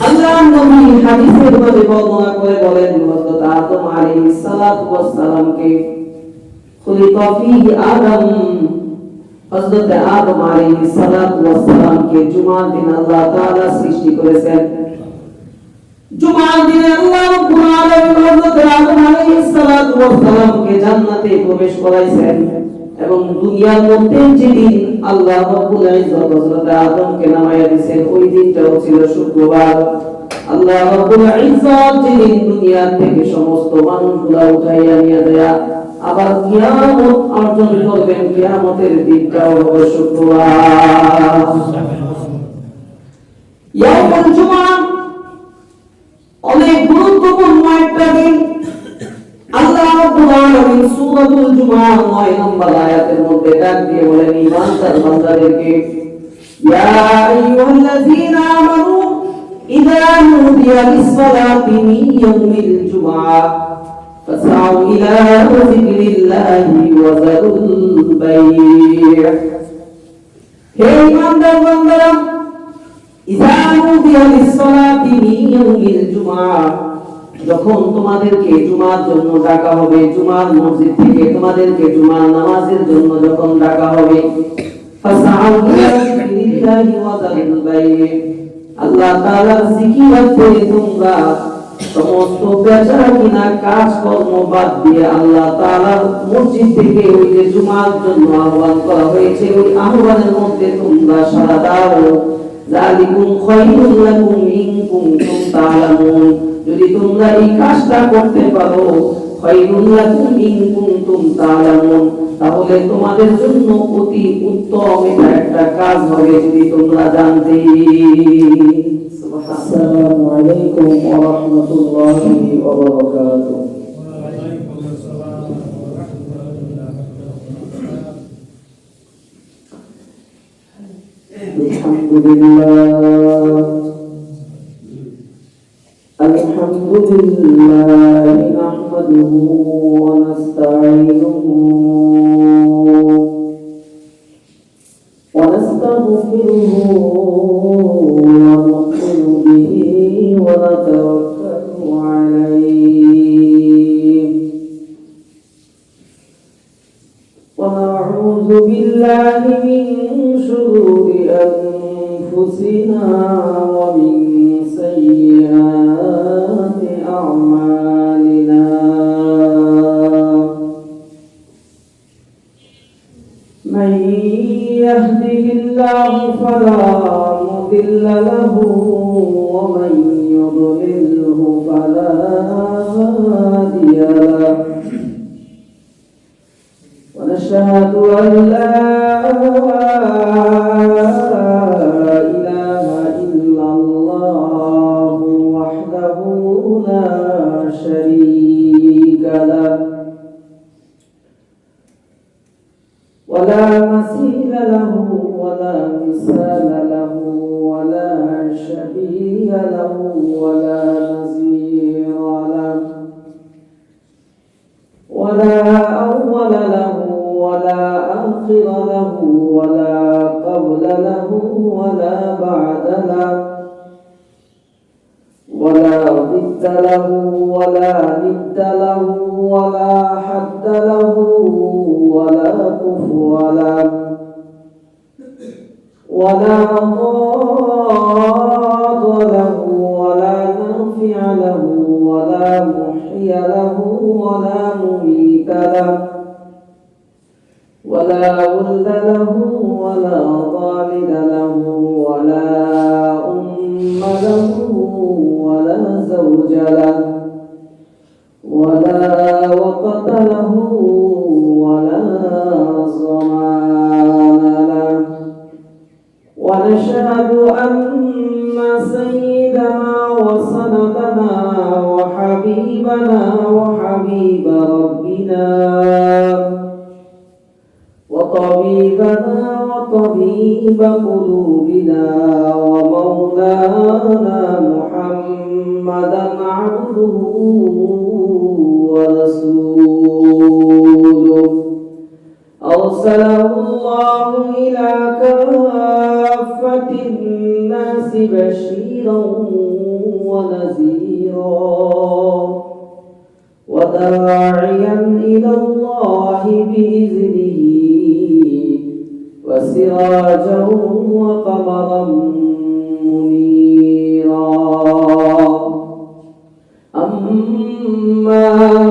আল্লাহ নবী হাদিসের মধ্যে বর্ণনা করে বলেন হযরত আদম আলাইহিস সালাতু ওয়াস সালামকে খুলিকা ফীহি আদম, হযরত আদম আলাইহিস সালাতু ওয়াস সালামকে জুমার দিন আল্লাহ তাআলা সৃষ্টি করেছেন। জুমার দিনে আল্লাহ রাব্বুল আলামিন হযরত আদম আলাইহিস সালাতু ওয়াস সালামকে জান্নাতে প্রবেশ করাইছেন এবং দুনিয়ার মধ্যে যেদিন আল্লাহ রাব্বুল ইজ্জত হযরত আদমকে নামায়া দিয়েছেন ওই দিনটাও ছিল শুক্রবার। আল্লাহ রাব্বুল ইজ্জত যেদিন দুনিয়া থেকে সমস্ত মানুষগুলা উঠাইয়া নিয়ে যায় আবার কিয়ামত অর্জন করবেন, কিয়ামতের দিনটাও হবে শুক্রবার। ইয়াউমুল জুমআহ অনেক গুরুত্বপূর্ণ একটা দিন। আল্লাহ রাব্বুল আলামিন সূরাতুল জুমআহ 9 নম্বর আয়াতের মধ্যে ডাক দিয়ে বলেন ঈমানদার বান্দাদেরকে, ইয়া আইয়ুহাল্লাযীনা আমানু ইযা নুদিয়া লিস-সালাতি মিন ইয়াউমিল জুমআহ ফাসআউ ইলা যিকরিল্লাহি ওয়া যারুল বাই'। হে ঈমানদার বান্দারা, ইযা নুদিয়া লিস-সালাতি মিন ইয়াউমিল জুমআহ, যখন তোমাদেরকে জুমার জন্য ডাকা হবে, জুমার মসজিদ থেকে তোমাদেরকে জুমার নামাজের জন্য যখন ডাকা হবে, ফাসআউ ইলা যিকরিল্লাহি ওয়া যারুল বাই', আল্লাহ তাআলার জিকির করে তোমরা সমস্ত বেচা কিনা কাজ কর্ম বাদ দিয়ে আল্লাহ তাআলার মসজিদ থেকে ওই যে জুমার জন্য আহ্বান করা হয়েছে ওই আহ্বানের মধ্যে তোমরা সাড়া দাও। যালিকুম খায়রুল লাকুম ইন কুনতুম তা'লামুন, যদি তোমরা এই কাজটা করতে পারো, খায়রুল লাকুম ইন কুনতুম তা'লামুন, তাহলে তোমাদের জন্য অতি উত্তম এটা একটা কাজ হবে যদি তোমরা জানতে। আসসালামু আলাইকুম ওয়া রাহমাতুল্লাহি ওয়া বারাকাতুহু। আলহামদুলিল্লাহ নাহমাদুহু ওয়া নাস্তাঈনুহু ওয়া নাস্তাগফিরুহু ওয়া নু'মিनु বিহি ওয়া নাতাওয়াক্কালু আলাইহি ওয়া না'উযু বিল্লাহি মিন শুরুরি أنفسنا ومن سيئات أعمالنا من يهده الله فلا مضل له ومن يضلله فلا هادي له ونشهد أن لا ولا مثيل له ولا مثال له ولا شبيه له ولا نظير له ولا أول له ولا آخر له ولا قبل له ولا بعد له ولا ضد له ولا ند له ولا حد له ولا كفو له ولا ضاد له ولا نافع له ولا محيي له ولا مميت له ولا ولد له ولا والد له ولا أم له ولا زوج له ولا وقت له ولا زمان له ونشهد أن سيدنا وسندنا وحبيبنا وحبيب ربنا وطبيبنا وطبيب قلوبنا ومولانا محمدا عبده ورسوله أرسله الله إلى كافة الناس للناس بشيرا ونذيرا وداعيا إلى الله بإذنه وسراجا وقمرا منيرا أما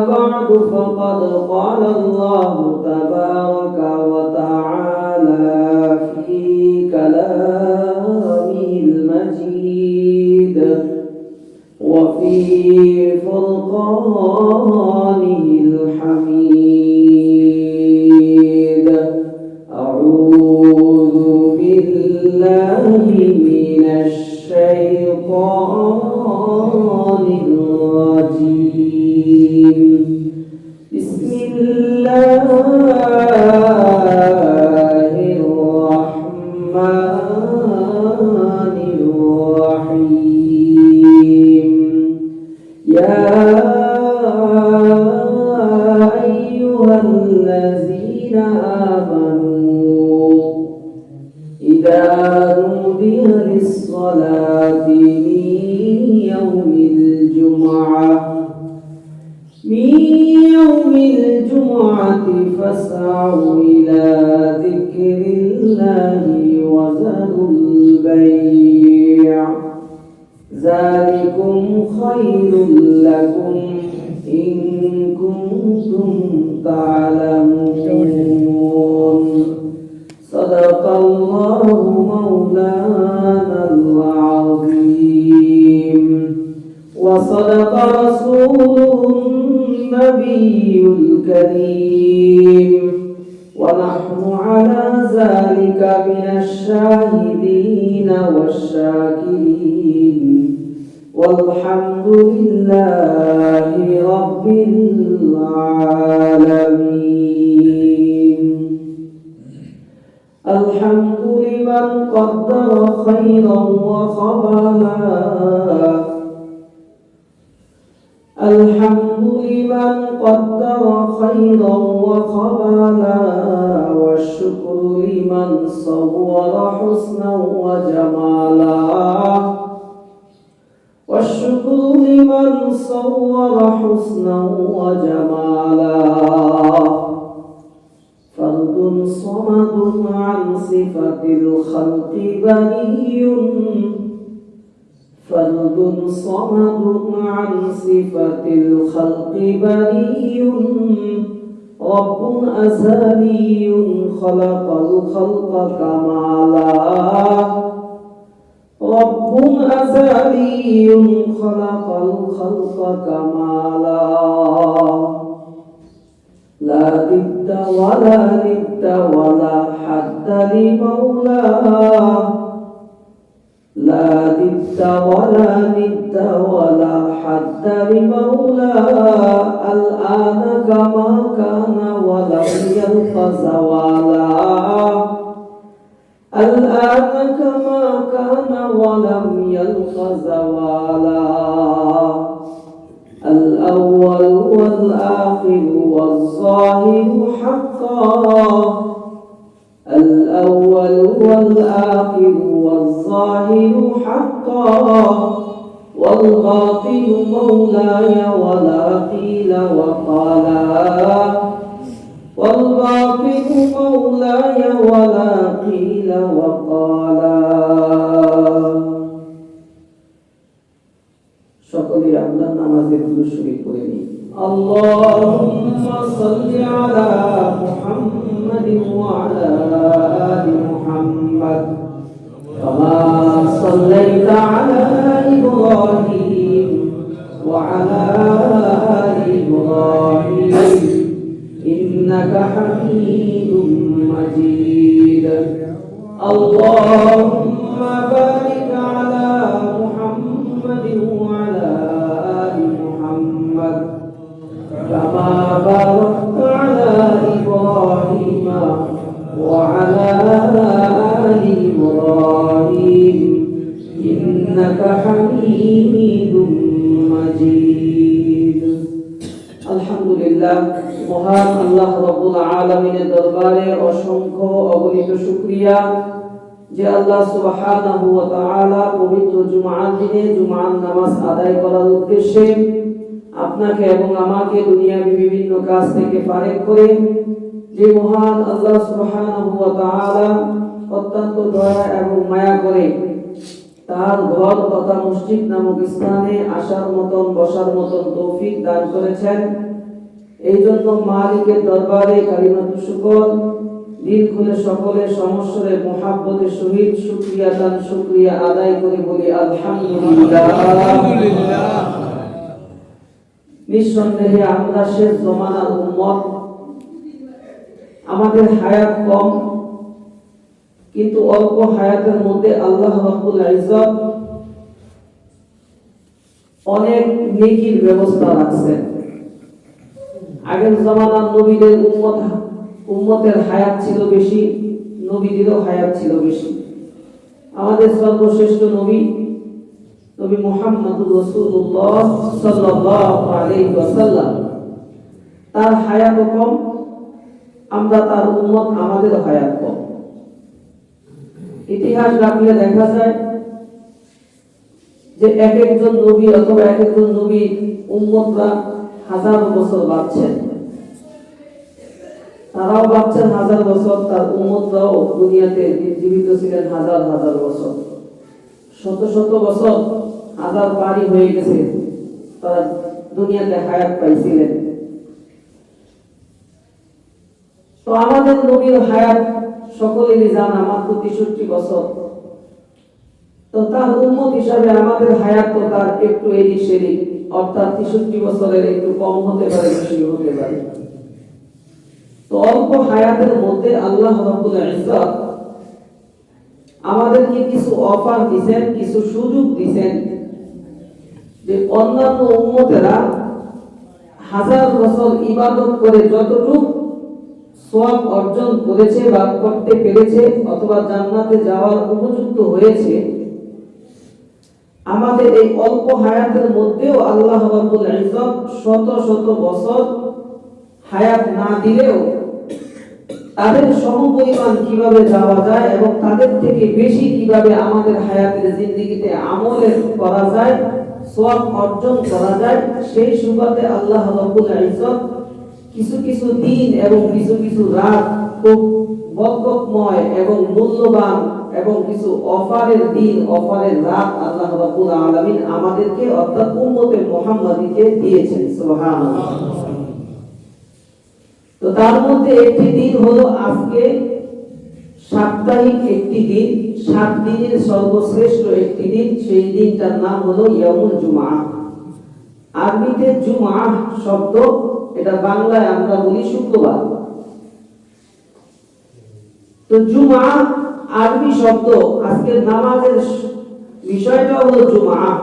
بعد فقد قال الله تبارك وتعالى في كلامه المجيد وفي فرقانه الحميد أعوذ بالله من الشيطان الرجيم بسم الله الرحمن الرحيم يا أيها الذين آمنوا إذا نودي للصلاة من يوم الجمعة فاسعوا إلى ذكر الله وذروا البيع ذلكم خير لكم إن كنتم تعلمون صدق الله مولانا العظيم وصدق رسوله النبي الكريم ونحن على ذلك من الشاهدين والشاكرين والحمد لله رب العالمين الحمد لمن قدر خيرا وخبلا الحمد لمن قدر خيرا وخبلا والشكر لمن صور حسنا وجمالا والشكر لمن صور حسنا وجمالا فرد صمد عن صفة الخلق بني فرد صمد عن صفة الخلق بني رب أزلي خلق الخلق كمالا رب أزلي خلق الخلق كمالا لا ضد ولا ند ولا حد لمولاه لا ضد ولا ند ولا حد لمولاه الآن كما كان ولم يلق زوالا الآن كما كان ولم يلق زوالا الأول والآخر والظاهر حقا الأول والآخر والظاهر حقا والباطن مولاي ولا قيل وقالا والباطن مولاي ولا قيل وقالا সকলেই আপনার নামাজে দুরূদ শরীফ পড়ে নিই আল্লাহুম্মা সাল্লি আলা মুহাম্মাদিন ওয়া আলা আলি মুহাম্মাদ কামা সাল্লাইতা আলা ইব্রাহিম ওয়া আলা আলি ইব্রাহিম ইন্নাকা হামিদুম মাজিদ আল্লাহুম্মা বারিক আলা মুহাম্মাদিন ওয়া আলা আলি মুহাম্মাদ كما باركت على إبراهيم وعلى آل إبراهيم إنك حميد مجيد الحمد لله মহান আল্লাহ রাব্বুল আলামিনের দরবারে অসংখ্য অগণিত শুকরিয়া যে আল্লাহ সুবহানাহু ওয়া তাআলা পবিত্র জুমার দিনে জুমার নামাজ আদায় করার উদ্দেশ্যে আপনাকে এবং আমাকে দুনিয়ার বিভিন্ন কাজ থেকে ফারেক করে যে মহান আল্লাহ সুবহানাহু ওয়া তাআলা অত্যন্ত দয়া এবং মায়া করে তার ঘর তথা মসজিদ নামক স্থানে আসার মতন বসার মতন তৌফিক দান করেছেন। এই জন্য মালিকের দরবারে কালিমাতুশ শুকর দিল খুলে সকলে সমস্বরে মুহাব্বতের সহিত শুকরিয়া আদায় করে বলি আলহামদুলিল্লাহ। নিঃসন্দেহে আমরা শেষ জমানার উম্মত, আমাদের হায়াত কম, কিন্তু অল্প হায়াতের মধ্যে আল্লাহ রাব্বুল ইজ্জত অনেক নেকির ব্যবস্থা রাখছেন। আগের জমানার নবীদের উম্মতের হায়াত ছিল বেশি, নবীদেরও হায়াত ছিল বেশি। আমাদের সর্বশ্রেষ্ঠ নবী মুহাম্মদুর রাসূলুল্লাহ সাল্লাল্লাহু আলাইহি ওয়াসাল্লাম, তার হায়াত কম, আমরা তার উম্মত, আমাদের হায়াত কম। ইতিহাস রাখলে দেখা যায় যে এক একজন নবী অথবা এক একজন নবীর উম্মতরা হাজার বছর বাঁচছেন, তারাও বাঁচছেন হাজার বছর, তার উম্মতরাও দুনিয়াতে জীবিত ছিলেন হাজার হাজার বছর, শত শত বছর, হাজার পারি হয়ে গেছে, তারা দুনিয়াতে হায়াত পাইছিলেন। তো আমাদের নবীর হায়াত সকলেরই জানা, মাত্র 63 বছর। তো তার উম্মত হিসাবে আমাদের হায়াত তো তার একটু এদিক সেদিক, অর্থাৎ 63 বছরের একটু কম হতে পারে, বেশি হতে পারে। তো অল্প হায়াতের মধ্যে আল্লাহ রাব্বুল ইজ্জত আমাদেরকে কিছু অফার দিবেন, কিছু সুযোগ দিবেন, যে অন্যান্য উম্মতেরা হাজার বছর ইবাদত করে যতটুকু সওয়াব অর্জন করেছে বা করতে পেরেছে অথবা জান্নাতে যাওয়ার উপযুক্ত হয়েছে, আমাদের এই অল্প হায়াতের মধ্যেও আল্লাহ রাব্বুল ইজ্জত শত শত বছর হায়াত না দিলেও তাদের সমপরিমাণ কিভাবে যাওয়া যায় এবং তাদের থেকে বেশি কিভাবে আমাদের হায়াতের জিন্দেগিতে আমলের করা যায়, সওয়াব অর্জন করা যায়, সেই সুবাদে আল্লাহ রাব্বুল ইজ্জত কিছু কিছু দিন এবং কিছু কিছু রাত খুব বরকতময় এবং মূল্যবান এবং কিছু অফারের দিন, অফারের রাত আল্লাহ রাব্বুল আলামিন আমাদেরকে অর্থাৎ উম্মতে মুহাম্মাদীকে দিয়েছেন। সুবহানাল্লাহ। তো তার মধ্যে একটি দিন হলো আজকে, সাপ্তাহিক একটি দিন, 7 দিনের সর্বশ্রেষ্ঠ একটি দিন, সেই দিনটার নাম হলো ইয়াউমুল জুমআহ। আরবিতে জুমআহ শব্দ, এটা বাংলায় আমরা বলি শুক্রবার। তো জুমআহ আরবি শব্দ, আজকের নামাজের বিষয়টা হলো জুমআহ।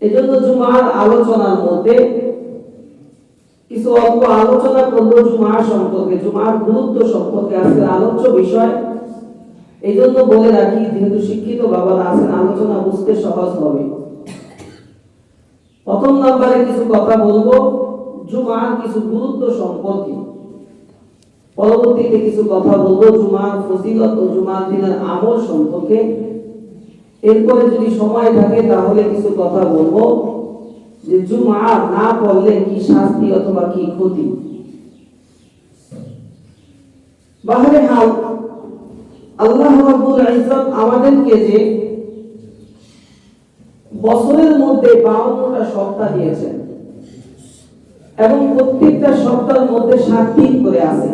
এজন্য জুমআর আলোচনার মধ্যে কিছু অল্প আলোচনা করব জুমআ সম্পর্কে, জুমআর গুরুত্ব সম্পর্কে আজকের আলোচ্য বিষয়। এইজন্য বলে রাখি, যেহেতু শিক্ষিত বাবারা আছেন, আলোচনা বুঝতে সহজ হবে। প্রথম নম্বরে কিছু কথা বলবো জুমআর কিছু গুরুত্ব সম্পর্কে, পরবর্তীতে কিছু কথা বলবো জুমআর ফজিলত ও জুমআর দিনের আমল সম্পর্কে। এরপরে যদি সময় থাকে তাহলে কিছু কথা বলবো যে জুমআ না পড়লে কি শাস্তি অথবা কি ক্ষতি। বাহরে হাল, আল্লাহ রাব্বুল ইজ্জত আমাদেরকে যে বছরের মধ্যে 52টা সপ্তাহ দিয়েছেন এবং প্রত্যেকটা সপ্তাহের মধ্যে 7 দিন করে আছে।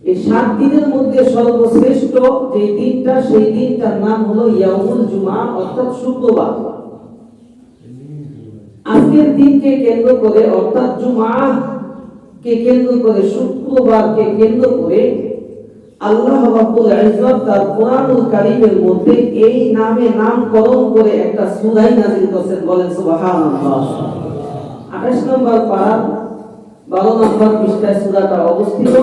এই 7 দিনের মধ্যে সর্বশ্রেষ্ঠ যে দিনটা, সেই দিনটার নাম হলো ইয়াউমুল জুমআহ, অর্থাৎ শুক্রবার। আজকের দিনকে কেন্দ্র করে, অর্থাৎ জুমআহ কে কেন্দ্র করে, শুক্রবারকে কেন্দ্র করে আল্লাহ রাব্বুল ইজ্জত তার কোরআনুল কারীমের মধ্যে এই নামে নামকরণ করে একটা সূরা নাযিল করেছেন। বলেন সুবহানাল্লাহ। 28 নম্বর পারা 12 নম্বর পৃষ্ঠায় সূরাটা অবস্থিত।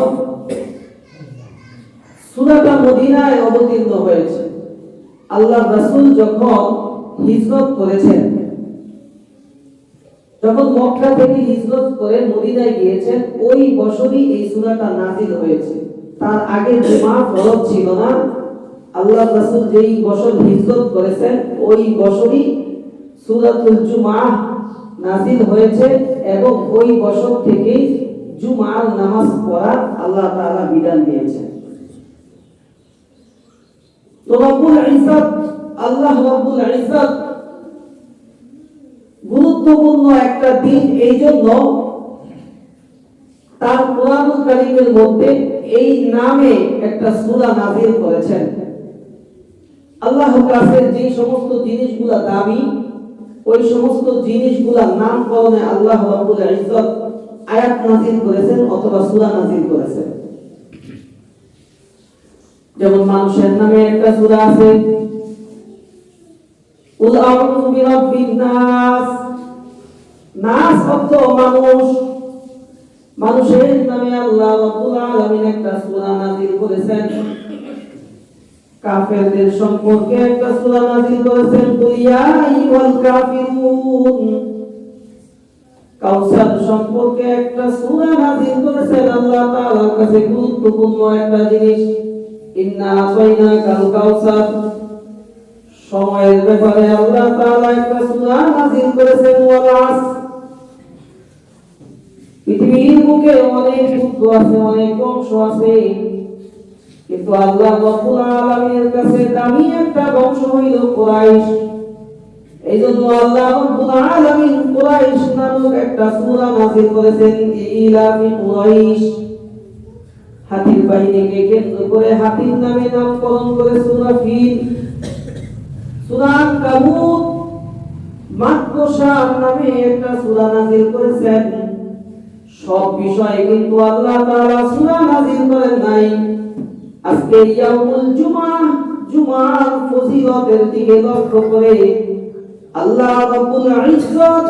সূরাটা মদিনায় অবতীর্ণ হয়েছে। আল্লাহ রাসূল যখন হিজরত করেছেন, যখন মক্কা থেকে হিজরত করে মদিনায় গিয়েছেন, ওই বছরই এই সূরাটা নাযিল হয়েছে। তার আগে জুমা ফরজ ছিল না। আল্লাহ রাসূল যেই বছর হিজরত করেছেন ওই বছরই সূরাতুল জুমআ নাযিল হয়েছে এবং ওই বছর থেকেই জুমার নামাজ পড়া আল্লাহ তাআলা বিধান দিয়েছেন। তো রব্বুল ইজ্জত আল্লাহ রব্বুল ইজ্জত গুরুত্বপূর্ণ একটা দিন, এই জন্য তার কোরআনুল কারীমের মধ্যে এই নামে একটা সূরা নাযিল করেছেন। আল্লাহর কাছে যে সমস্ত জিনিসগুলা দামি ওই সমস্ত জিনিসগুলা নামকরণে আল্লাহ রাব্বুল ইজ্জত আয়াত নাযিল করেছেন অথবা সূরা নাযিল করেছেন। যেমন মানুষের নামে একটা সূরা আছে, কুল আউযু বিরাব্বিন নাস। নাস অর্থ মানুষ, মানুষের নামে আল্লাহ রাব্বুল আলামিন একটা সূরা নাযিল করেছেন। কাফেরদের সম্পর্কে একটা সূরা নাযিল করেছেন, কুল ইয়া আইয়ুহাল কাফিরুন। কাউসার সম্পর্কে একটা সূরা নাযিল করেছেন আল্লাহ তাআলার কাছে গুরুত্বপূর্ণ একটা জিনিস, ইন্না আতাইনাকাল কাউসার। সময়ের ব্যাপারে আল্লাহ তাআলা একটা সূরা নাযিল করেছেন, ওয়াল আসর। পৃথিবীর বুকে অনেক যুদ্ধ আছে, অনেক বংশ আছে, কিন্তু আল্লাহ রাব্বুল আলামিনের কাছে দামি একটা বংশ হইল কুরাইশ। এইজন্য আল্লাহ রাব্বুল আলামিন কুরাইশ নামক একটা সূরা নাযিল করেছেন, ইলাফি কুরাইশ। হাতির বাহিনীকে কেন্দ্র করে হাতির নামে নামকরণ করে সূরা ফিল। সূরা আনকাবুত মাকড়সার নামে একটা সূরা নাযিল করেছেন। সব বিষয়ে কিন্তু আল্লাহ তাআলা সূরা নাযিল করেন নাই। আজকে ইয়াউমুল জুমআ, জুমার ফজিলতের দিকে লক্ষ্য করে আল্লাহ রাব্বুল ইজ্জত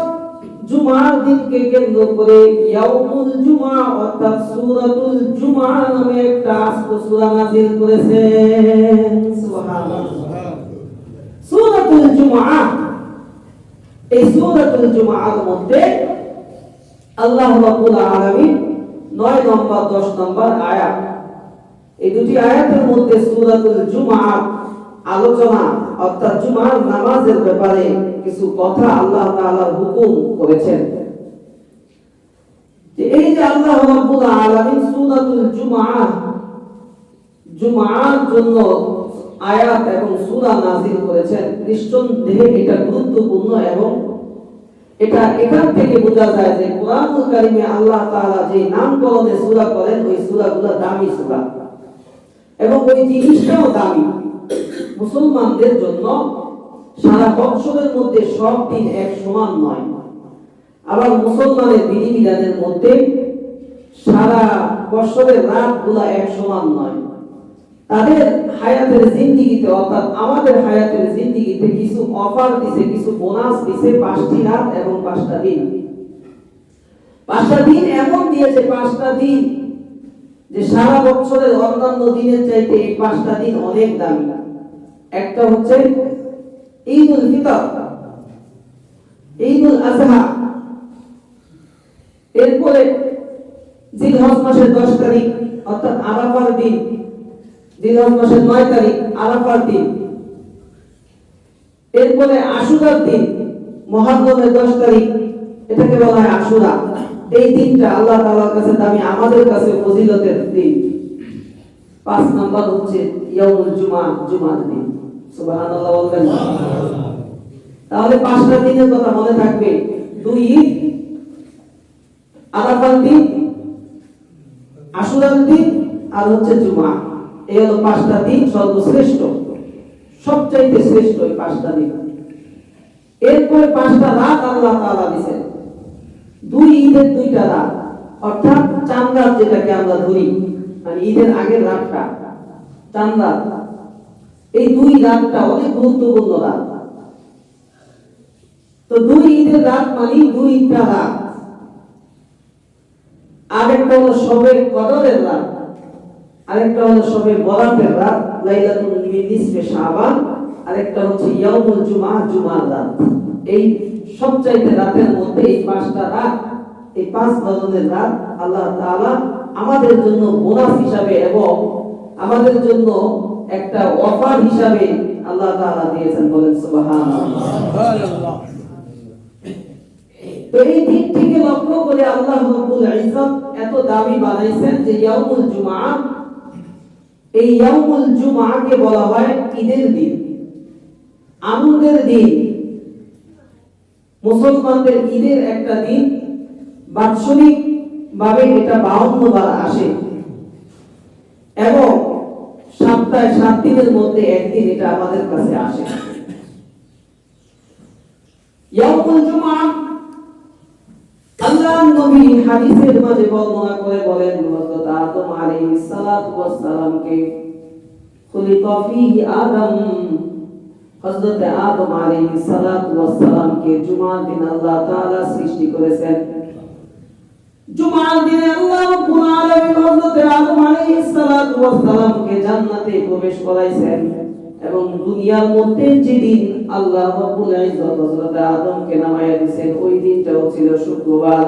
জুমার দিনকে কেন্দ্র করে ইয়াউমুল জুমআ অর্থাৎ সূরাতুল জুমআ নামে একটা আস্ত সূরা নাযিল করেছেন। সুবহানাল্লাহ। সূরাতুল জুমআ, এই সূরাতুল জুমআর মধ্যে আল্লাহ রাব্বুল আলামিন 9 নম্বর 10 নম্বর আয়াত, এই দুটি আয়াতের মধ্যে সূরাতুল জুমআর আলোচনা অর্থাৎ জুমার নামাজের ব্যাপারে কিছু কথা আল্লাহ তাআলার হুকুম করেছেন। যে এই যে আল্লাহ রাব্বুল আলামিন সূরাতুল জুমআ, জুমআর জন্য আয়াত এবং সূরা নাযিল করেছেন, নিঃসন্দেহে এটা গুরুত্বপূর্ণ এবং এটা এখান থেকে বোঝা যায় যে কোরআনুল কারীমে আল্লাহ তাআলা যে নামকরণে সূরা করেন ওই সূরাগুলো দামি সূরা এবং ওই জিনিসটাও দামি। মুসলমানদের জন্য সারা বছরের মধ্যে সব দিন এক সমান নয়, আবার মুসলমানের বিধিবিধানের মধ্যে সারা বছরের রাতগুলো এক সমান নয়। তাদের হায়াতের জিন্দেগিতে অর্থাৎ আমাদের হায়াতের জিন্দেগিতে কিছু অফার দিছে, কিছু বোনাস দিছে, 5টি রাত এবং 5টা দিন। 5টা দিন এমন দিয়েছে, 5টা দিন যে সারা বছরের অন্যান্য দিনের চাইতে এই 5টা দিন অনেক দামি। একটা হচ্ছে ঈদুল ফিতর, ঈদুল আযহা, এরপরে জিলহজ মাসের 10 তারিখ অর্থাৎ আরাফার দিন, জিলহজ মাসের 9 তারিখ আরাফার দিন, এরপরে আশুরার দিন মুহররমের 10 তারিখ, এটাকে বলা হয় আশুরা। এই দিনটা আল্লাহ তাআলার কাছে দামি, আমাদের কাছে ফজিলতের দিন। 5 নাম্বার হচ্ছে ইয়াউমুল জুমআ, জুমার দিন। সুবহানাল্লাহ বলবেন। তাহলে 5টা দিনের কথা মনে থাকবে, 2 ঈদ, আরাফার দিন, আশুরার দিন আর হচ্ছে জুমআ। এই হলো 5টা দিন সর্বশ্রেষ্ঠ, সবচাইতে শ্রেষ্ঠ এই 5টা দিন। এরপরে 5টা রাত আল্লাহ তাআলা দিয়েছেন, 2 ঈদের 2টা রাত অর্থাৎ চাঁদ রাত যেটাকে আমরা ধরি, মানে ঈদের আগের রাতটা চাঁদ রাত। এই 2 রাতটা অনেক গুরুত্বপূর্ণ রাত। তো 2 ঈদের রাত মানে 2টা রাত। আরেকটা হলো শবে কদরের রাত, আরেকটা হলো শবে বরাতের রাত, লাইলাতুল নিসফে শাবান, আরেকটা হচ্ছে ইয়াউমুল জুমআ, জুমার রাত। এই সবচাইতে রাতের মধ্যে এই 5টা রাত, এই 5 ধরনের রাত আল্লাহ তাআলা আমাদের জন্য বোনাস হিসাবে এবং আমাদের জন্য একটা অফার হিসাবে আল্লাহ তাআলা দিয়েছেন, বলেন সুবহানাল্লাহ। তো এই দিক থেকে লক্ষ্য করে আল্লাহ রাব্বুল ইজ্জত এত দামি বানাইছেন যে ইয়াউমুল জুমআ, এই ইয়াউমুল জুমআকে বলা হয় ঈদের দিন, আনন্দের দিন, মুসলমানদের ঈদের একটা দিন। বাৎসরিক ভাবে এটা 52 বার আসে এবং সপ্তাহে 7 দিনের মধ্যে একদিন এটা আমাদের কাছে আসে। ইয়াউমুল জুমআ আল্লাহর নবী হাদিসের মাঝে বর্ণনা করে বলেন, হযরত আদম আলাইহিস সালাতু ওয়াস সালামকে খুলিকা ফীহি আদম, হযরত আদম আলাইহিস সালাতু ওয়াস সালামকে জুমার দিন আল্লাহ তাআলা সৃষ্টি করেছেন। জুমার দিনে আল্লাহ রাব্বুল আলামিন হযরত আদম আলাইহিস সালাতু ওয়াস সালামকে জান্নাতে প্রবেশ করাইছেন এবং দুনিয়ার মধ্যে যেদিন আল্লাহ রাব্বুল ইজ্জত হযরত আদমকে নামায়া দিয়েছেন ওই দিনটাও ছিল শুক্রবার।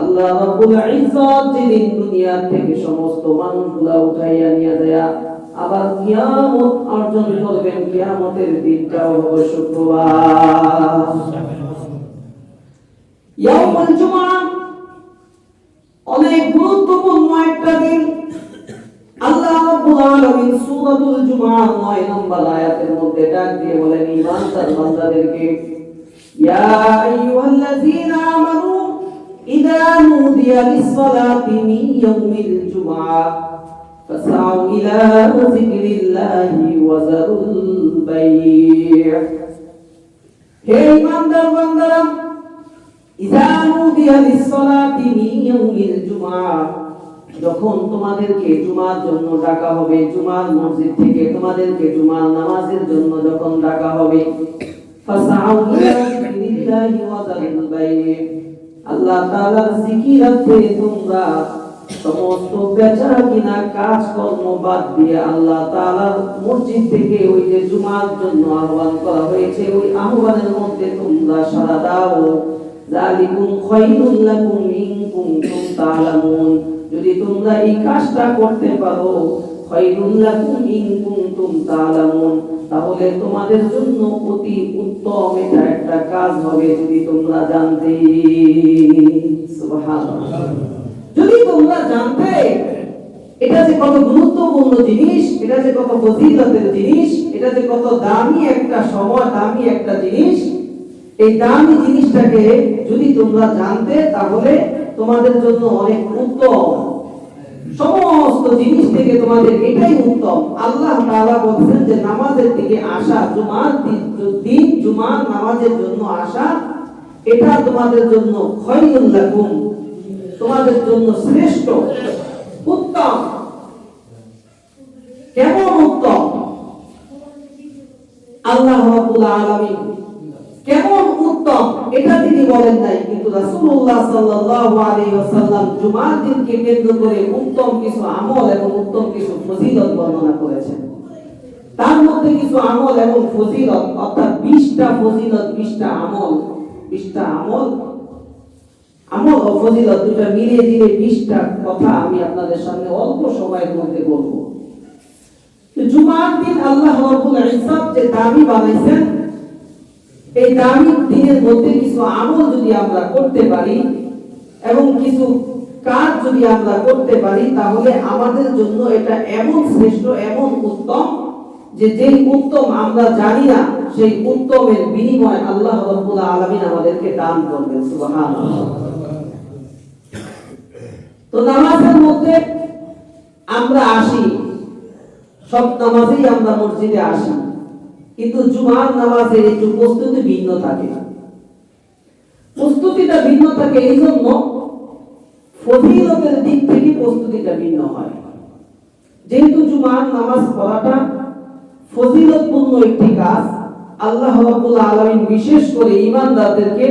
আল্লাহ রাব্বুল ইজ্জত যেদিন দুনিয়া থেকে সমস্ত মানুষগুলা উঠাইয়া নিয়ে যায় আবার কিয়ামত অর্জন করবেন, কিয়ামতের দিনটাও হবে শুক্রবার। ইয়াউমুল জুমআ অনেক গুরুত্বপূর্ণ একটা দিন। আল্লাহ রাব্বুল আলামিন সূরাতুল জুমআ 9 নম্বর আয়াতের মধ্যে ডাক দিয়ে বলেন ঈমানদার বান্দাদেরকে, ইয়া আইয়ুহাল্লাযীনা আমানু ইযা নুদিয়া লিস-সালাতি মিন ইয়াউমিল জুমআ ফাসআউ ইলা যিকরিল্লাহি ওয়া যারুল বাই'। হে ঈমানদার বান্দারা, ইযা নুদিয়া লিস-সালাতি মিন ইয়াউমিল জুমআ, যখন তোমাদেরকে জুমার জন্য ডাকা হবে, জুমার মসজিদ থেকে তোমাদেরকে জুমার নামাজের জন্য যখন ডাকা হবে, ফাসআউ ইলা যিকরিল্লাহি ওয়া যারুল বাই', আল্লাহ তাআলার জিকিরাতে তোমরা সমস্ত বেচা কিনা কাজকর্ম বাদ দিয়ে আল্লাহ তাআলার মসজিদ থেকে ওই যে জুমার জন্য আহ্বান করা হয়েছে ওই আহ্বানের মধ্যে তোমরা সাড়া দাও। যালিকুম খায়রুল লাকুম ইন কুনতুম তা'লামুন, যদি তোমরা এই কাজটা করতে পারো, খায়রুল লাকুম ইন কুনতুম তা'লামুন, তাহলে তোমাদের জন্য অতি উত্তম এটা একটা কাজ হবে যদি তোমরা জানতে। সুবহানাল্লাহ। যদি তোমরা জানতে এটা যে কত গুরুত্বপূর্ণ জিনিস, এটা যে কত ফজিলতের জিনিস, এটা যে কত দামি একটা সময়, দামি একটা জিনিস, এই দামি জিনিসটাকে যদি তোমরা জানতে তাহলে তোমাদের জন্য অনেক উত্তম, সমস্ত জিনিস থেকে তোমাদের এটাই উত্তম। আল্লাহ তাআলা বলেন যে নামাজের দিকে আসা, জুমার দিন জুমার নামাজের জন্য আসা, এটা তোমাদের জন্য খায়রুল লাকুম, তোমাদের জন্য শ্রেষ্ঠ, উত্তম। কেমন উত্তম? আল্লাহ রাব্বুল আলামিন কেমন উত্তম এটা তিনি বলেন নাই, কিন্তু রাসূলুল্লাহ সাল্লাল্লাহু আলাইহি ওয়াসাল্লাম জুমার দিনকে কেন্দ্র করে উত্তম কিছু আমল এবং উত্তম কিছু ফজিলত বর্ণনা করেছেন। তার মধ্যে কিছু আমল এবং ফজিলত, অর্থাৎ 20টা ফজিলত, 20টা আমল, 20টা আমল ও ফজিলত দুটো মিলিয়ে দিলে 20টা কথা আমি আপনাদের সামনে অল্প সময়ের মধ্যে বলবো। জুমার দিন আল্লাহ রাব্বুল ইজ্জত যে দামি বানাইছেন, এই দামি দিনের মধ্যে কিছু আমল যদি আমরা করতে পারি এবং কিছু কাজ যদি আমরা করতে পারি তাহলে আমাদের জন্য এটা এমন শ্রেষ্ঠ, এমন উত্তম যে যেই উত্তম আমরা জানি না সেই উত্তমের বিনিময় আল্লাহ রাব্বুল আলামিন আমাদেরকে দান করবেন। সুবহানাল্লাহ। তো নামাজের মধ্যে আমরা আসি, সব নামাজেই আমরা মসজিদে আসি, কিন্তু জুমার নামাজের একটু প্রস্তুতি ভিন্ন থাকে। প্রস্তুতিটা ভিন্ন থাকে এই জন্য ফজিলতের দিক থেকে প্রস্তুতিটা ভিন্ন হয়। যেহেতু জুমার নামাজ পড়াটা ফজিলতপূর্ণ একটি কাজ, আল্লাহ রাব্বুল আলামিন বিশেষ করে ঈমানদারদেরকে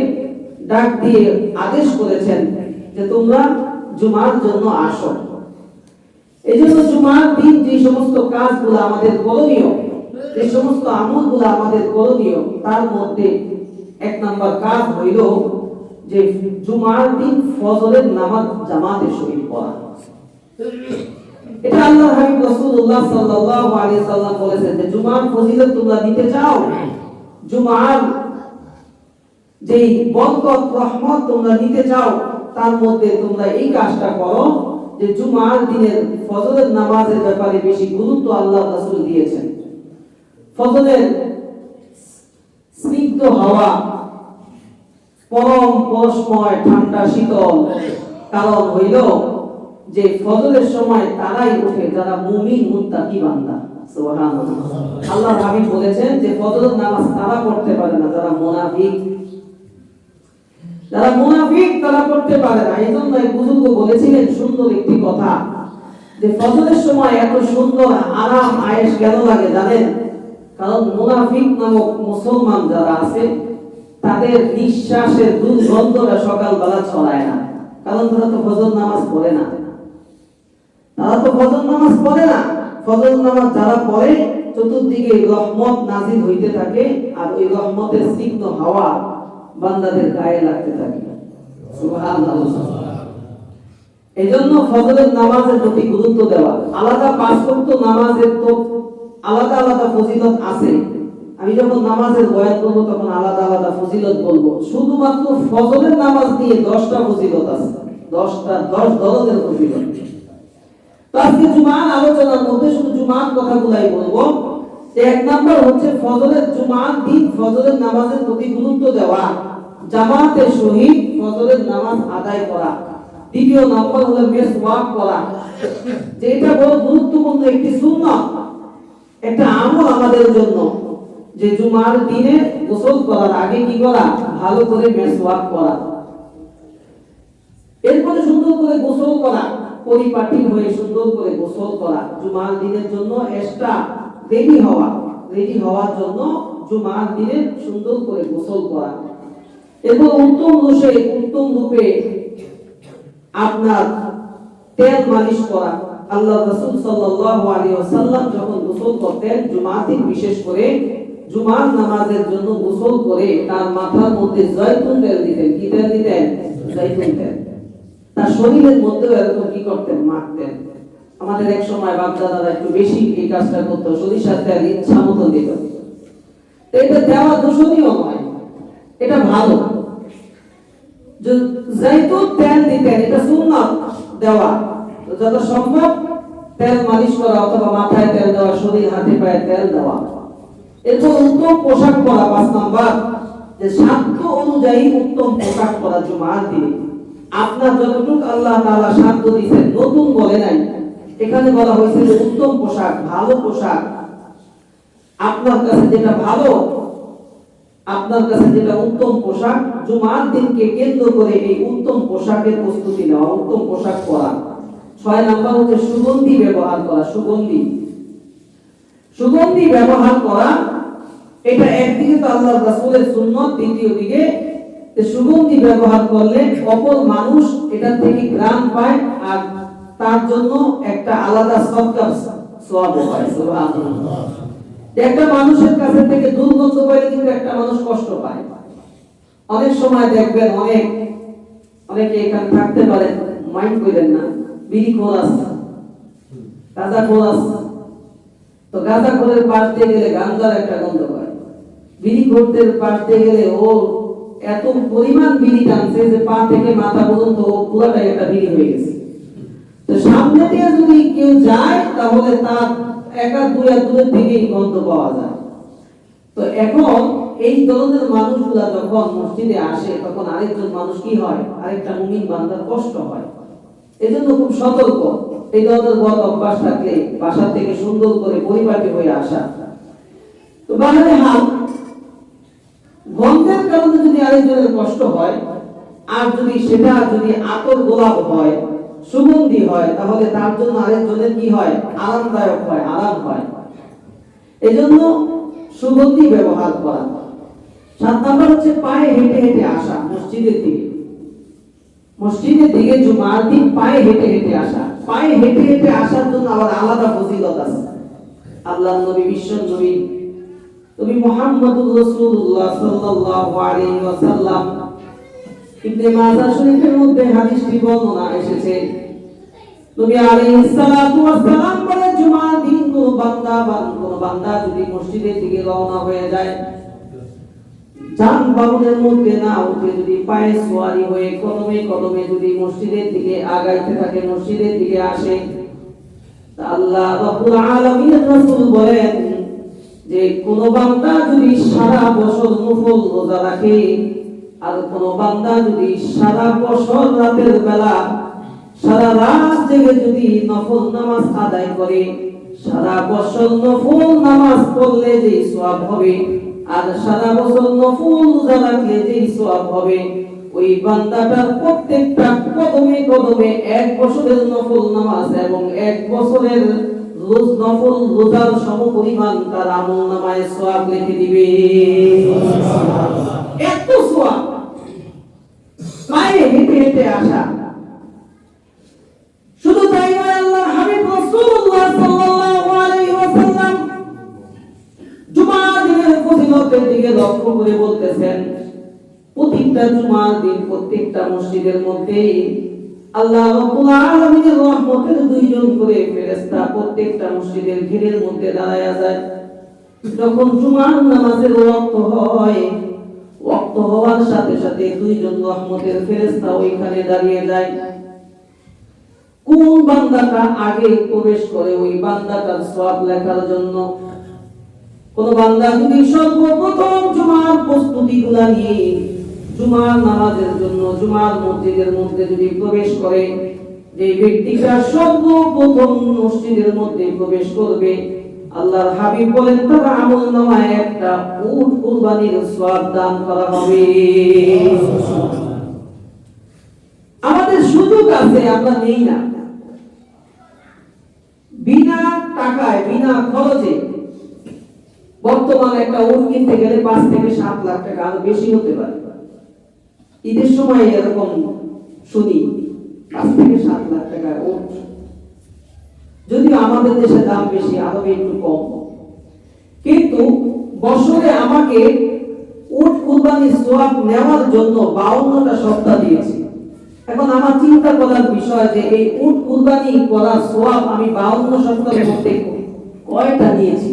ডাক দিয়ে আদেশ করেছেন যে তোমরা জুমার জন্য আসো। এজন্য জুমার দিন যে সমস্ত কাজগুলো আমাদের করণীয়, যে সমস্ত আমলগুলো আমাদের করণীয়, তার মধ্যে এক নাম্বার কাজ হইল যে জুমার দিন ফজরের নামাজ জামাতের সহিত পড়া। এটা আল্লাহর হাবিব রাসূলুল্লাহ সাল্লাল্লাহু আলাইহি সাল্লাম বলেছেন যে জুমার ফজিলত তোমরা দিতে চাও, জুমার যেই বরকত রহমত তোমরা নিতে চাও, তার মধ্যে তোমরা এই কাজটা করো যে জুমার দিনের ফজরের নামাজের ব্যাপারে বেশি গুরুত্ব আল্লাহ রাসূল দিয়েছেন। ফজরের স্নিগ্ধ হাওয়া, পরম পরশময় ঠান্ডা শীতল, কারণ হইল যে ফজরের সময় তারাই ওঠে যারা মুমিন মুত্তাকি বান্দা। সুবহানাল্লাহ। আল্লাহর হাবিব বলেছেন যে ফজরের নামাজ তারা পড়তে পারে না যারা মুনাফিক, যারা মুনাফিক তারা পড়তে পারে না। এইজন্য এক বুজুর্গ বলেছিলেন সুন্দর একটি কথা যে ফজরের সময় এত সুন্দর আরাম আয়েশ কেন লাগে জানেন? কারণ মুনাফিক নামক মুসলমান যারা আছে তাদের নিঃশ্বাসের দুর্গন্ধটা সকালবেলা ছড়ায় না, কারণ তারা তো ফজর নামাজ পড়ে না। তারা তো ফজর নামাজ পড়ে না। ফজর নামাজ যারা পড়ে চতুর্দিকে রহমত নাজিল হইতে থাকে, আর ওই রহমতের স্নিগ্ধ হাওয়া বান্দাদের গায়ে লাগতে থাকে। সুবহানাল্লাহ। এজন্য ফজরের নামাজের প্রতি গুরুত্ব দেওয়া। আলাদা পাঁচ ওয়াক্ত নামাজের তো আলাদা আলাদা ফজিলত আছে। আমি যখন নামাজের বয়ান করব তখন আলাদা আলাদা ফজিলত বলবো। শুধুমাত্র ফজরের নামাজ নিয়ে 10টা ফজিলত আছে, 10 দরজের ফজিলত। তো আজকে জুমার আলোচনার মধ্যে শুধু জুমার কথাগুলাই বলবো। এক নাম্বার হচ্ছে ফজরের জুমার দিন ফজরের নামাজের প্রতি গুরুত্ব দেওয়া, জামাতের সহিত ফজরের নামাজ আদায় করা। দ্বিতীয় নাম্বার হলো মিসওয়াক করা, যেটা বড় গুরুত্বপূর্ণ একটি সুন্নাত, একটা আমল আমাদের জন্য, যে জুমার দিনে গোসল করার আগে কি করা? ভালো করে মিসওয়াক করা। এরপরে সুন্দর করে গোসল করা, পরিপাটি হয়ে সুন্দর করে গোসল করা। জুমার দিনের জন্য এক্সট্রা রেডি হওয়ার জন্য জুমার দিনে সুন্দর করে গোসল করা। এরপর উত্তম রূপে আপনার তেল মালিশ করা। আল্লাহ রাসূল সাল্লাল্লাহু আলাইহি ওয়াসাল্লাম যখন গোসল করতেন জুমার দিন, বিশেষ করে জুমার নামাজের জন্য গোসল করে তার মাথার মধ্যে জয়তুন তেল দিতেন। কি তেল দিতেন? জয়তুন তেল। তার শরীরের মধ্যে এরকম কি করতেন? মাখতেন। আমাদের এক সময় বাপ-দাদারা একটু বেশি এই কাজটা করতো, সরিষার তেল ইচ্ছা মতো দিত। এটা দেওয়া দোষণীয় নয়, এটা ভালো। জয়তুন তেল দিতেন, এটা সুন্নাত দেওয়া। তো যত সম্ভব তেল মালিশ করা অথবা মাথায় তেল দেওয়া, শরীর হাতে পায়ে তেল দেওয়া। এরপর উত্তম পোশাক পরা। 5 নাম্বার, যে সাধ্য অনুযায়ী উত্তম পোশাক পরা জুমার দিনে। আপনার যতটুকু আল্লাহ তাআলা সাধ্য দিয়েছেন, নতুন বলে নাই, এখানে বলা হয়েছে যে উত্তম পোশাক, ভালো পোশাক। আপনার কাছে যেটা ভালো, আপনার কাছে যেটা উত্তম পোশাক, জুমার দিনকে কেন্দ্র করে এই উত্তম পোশাকের প্রস্তুতি নেওয়া, উত্তম পোশাক পরা। 6 নাম্বার হচ্ছে সুগন্ধি ব্যবহার করা। সুগন্ধি ব্যবহার করা, এটা একদিকে তো আল্লাহর রাসূলের সুন্নাত, দ্বিতীয় দিকে সুগন্ধি ব্যবহার করলে অপর মানুষ এটা থেকে ঘ্রাণ পায়, আর তার জন্য একটা আলাদা সওয়াব হয়। সুবহানাল্লাহ। একটা মানুষের কাছে থেকে দুর্গন্ধ পাইলে কিন্তু একটা মানুষ কষ্ট পায়। অনেক সময় দেখবেন অনেকে এখানে থাকতে পারে, মাইন্ড করেন না, বিড়ি খোর আছে, গাঁজা খোর আছে। তো গাঁজা খোরের পাশ দিয়ে গেলে গাঞ্জার একটা গন্ধ পায়, বিড়ি খোরদের পাশ দিয়ে গেলে ও এত পরিমাণ বিড়ি টানছে যে পা থেকে মাথা পর্যন্ত পুরাটাই একটা বিড়ি হয়ে গেছে। তো সামনে দিয়ে যদি কেউ যায় তাহলে তার একা দূরের থেকেই গন্ধ পাওয়া যায়। তো এখন এই ধরনের মানুষগুলা যখন মসজিদে আসে তখন আরেকজন মানুষ কি হয়? আরেকটা মুমিন বান্দার কষ্ট হয়। এজন্য খুব সতর্ক। এই ধরনের বদ অভ্যাস থাকলে বাসা থেকে সুন্দর করে পরিপাটি হয়ে আসা। তো বাহারে হাল গন্ধের কারণে যদি আরেকজনের কষ্ট হয়, আর সেটা যদি আতর গোলাপ হয়, সুগন্ধি হয়, তাহলে তার জন্য আরেকজনের কি হয়? আরামদায়ক হয়, আরাম হয়। এজন্য সুগন্ধি ব্যবহার করা। 7 নাম্বার হচ্ছে পায়ে হেঁটে হেঁটে আসা মসজিদের দিকে জুমার দিন পায়ে হেঁটে হেঁটে আসা। পায়ে হেঁটে হেঁটে আসার জন্য আবার আলাদা ফজিলত আছে। আল্লাহর নবী, বিশ্ব নবী মুহাম্মদুর রাসূলুল্লাহ সাল্লাল্লাহু আলাইহি ওয়াসাল্লাম, ইবনে মাজাহ শরীফের মধ্যে হাদিসটি বর্ণনা এসেছে নবী আলাইহিস সালাতু ওয়াস সালাম বলে জুমার দিন কোন বান্দা যদি মসজিদের দিকে রওনা হয়ে যায়, যানবাহনের মধ্যে না উঠে যদি পায়ে সোয়ারি হয়ে কদমে কদমে যদি মসজিদের দিকে আগাইতে থাকে, মসজিদের দিকে আসে, তা আল্লাহ রাব্বুল আলামিনের রাসূল বলেন যে কোন বান্দা যদি সারা বছর নফল রোজা রাখে, আর কোন বান্দা যদি সারা বছর রাতের বেলা সারা রাত জেগে যদি নফল নামাজ আদায় করে, সারা বছর নফল নামাজ পড়লে যে সওয়াব হবে আর সারা বছর নফল রোজা রাখলে যে সওয়াব হবে, ওই বান্দাটার প্রত্যেকটা কদমে কদমে এক বছরের নফল নামাজ এবং এক বছরের রোজ নফল রোজার সমপরিমাণ তার আমলনামায় সওয়াব লিখে দিবে। এত সওয়াব পায়ে হেঁটে হেঁটে আসা। শুধু তাই নয়, আল্লাহর হাবিব রাসূলুল্লাহ সাল্লাল্লাহু আলাইহি ওয়াসাল্লাম জুমার দিনের ফজিলতের দিকে লক্ষ্য করে বলতেছেন, প্রতিটা জুমার দিন প্রত্যেকটা মসজিদের মধ্যে আল্লাহ রাব্বুল আলামিনের রহমতের দুইজন করে ফেরেশতা প্রত্যেকটা মসজিদের ঘিরের মধ্যে দাঁড়ায়া যায়। যখন জুমার নামাজের ওয়াক্ত হয়, ওয়াক্ত হওয়ার সাথে সাথে দুইজন রহমতের ফেরেশতা ওইখানে দাঁড়িয়ে যায়। কোন বান্দাটা আগে প্রবেশ করে ওই বান্দাটার সওয়াব লেখার জন্য। কোন বান্দা যদি সর্বপ্রথম জুমার প্রস্তুতিগুলা নিয়ে জুমার নামাজের জন্য জুমার মসজিদের মধ্যে যদি প্রবেশ করে, যে ব্যক্তিটা সর্বপ্রথম মসজিদের মধ্যে প্রবেশ করবে, আল্লাহর হাবিব বলেন তার আমলনামায় একটা উট কুরবানির সওয়াব দান করা হবে। আমাদের সুযোগ আছে, আমরা নেই না। বিনা টাকায় বিনা খরচে বর্তমানে একটা উট কিনতে গেলে 5 থেকে 7 লাখ টাকা, আরো বেশি হতে পারে। ঈদের সময় এরকম শুনি 5 থেকে 7 লাখ টাকা উট। যদিও আমাদের দেশে দাম বেশি, আরবে একটু কম, কিন্তু বছরে আমাকে উট কুরবানির সওয়াব নেওয়ার জন্য 52টা সপ্তাহ দিয়েছে। এখন আমার চিন্তা করার বিষয় যে এই উট কুরবানি করার সওয়াব আমি 52 সপ্তাহের মধ্যে কয়টা নিয়েছি?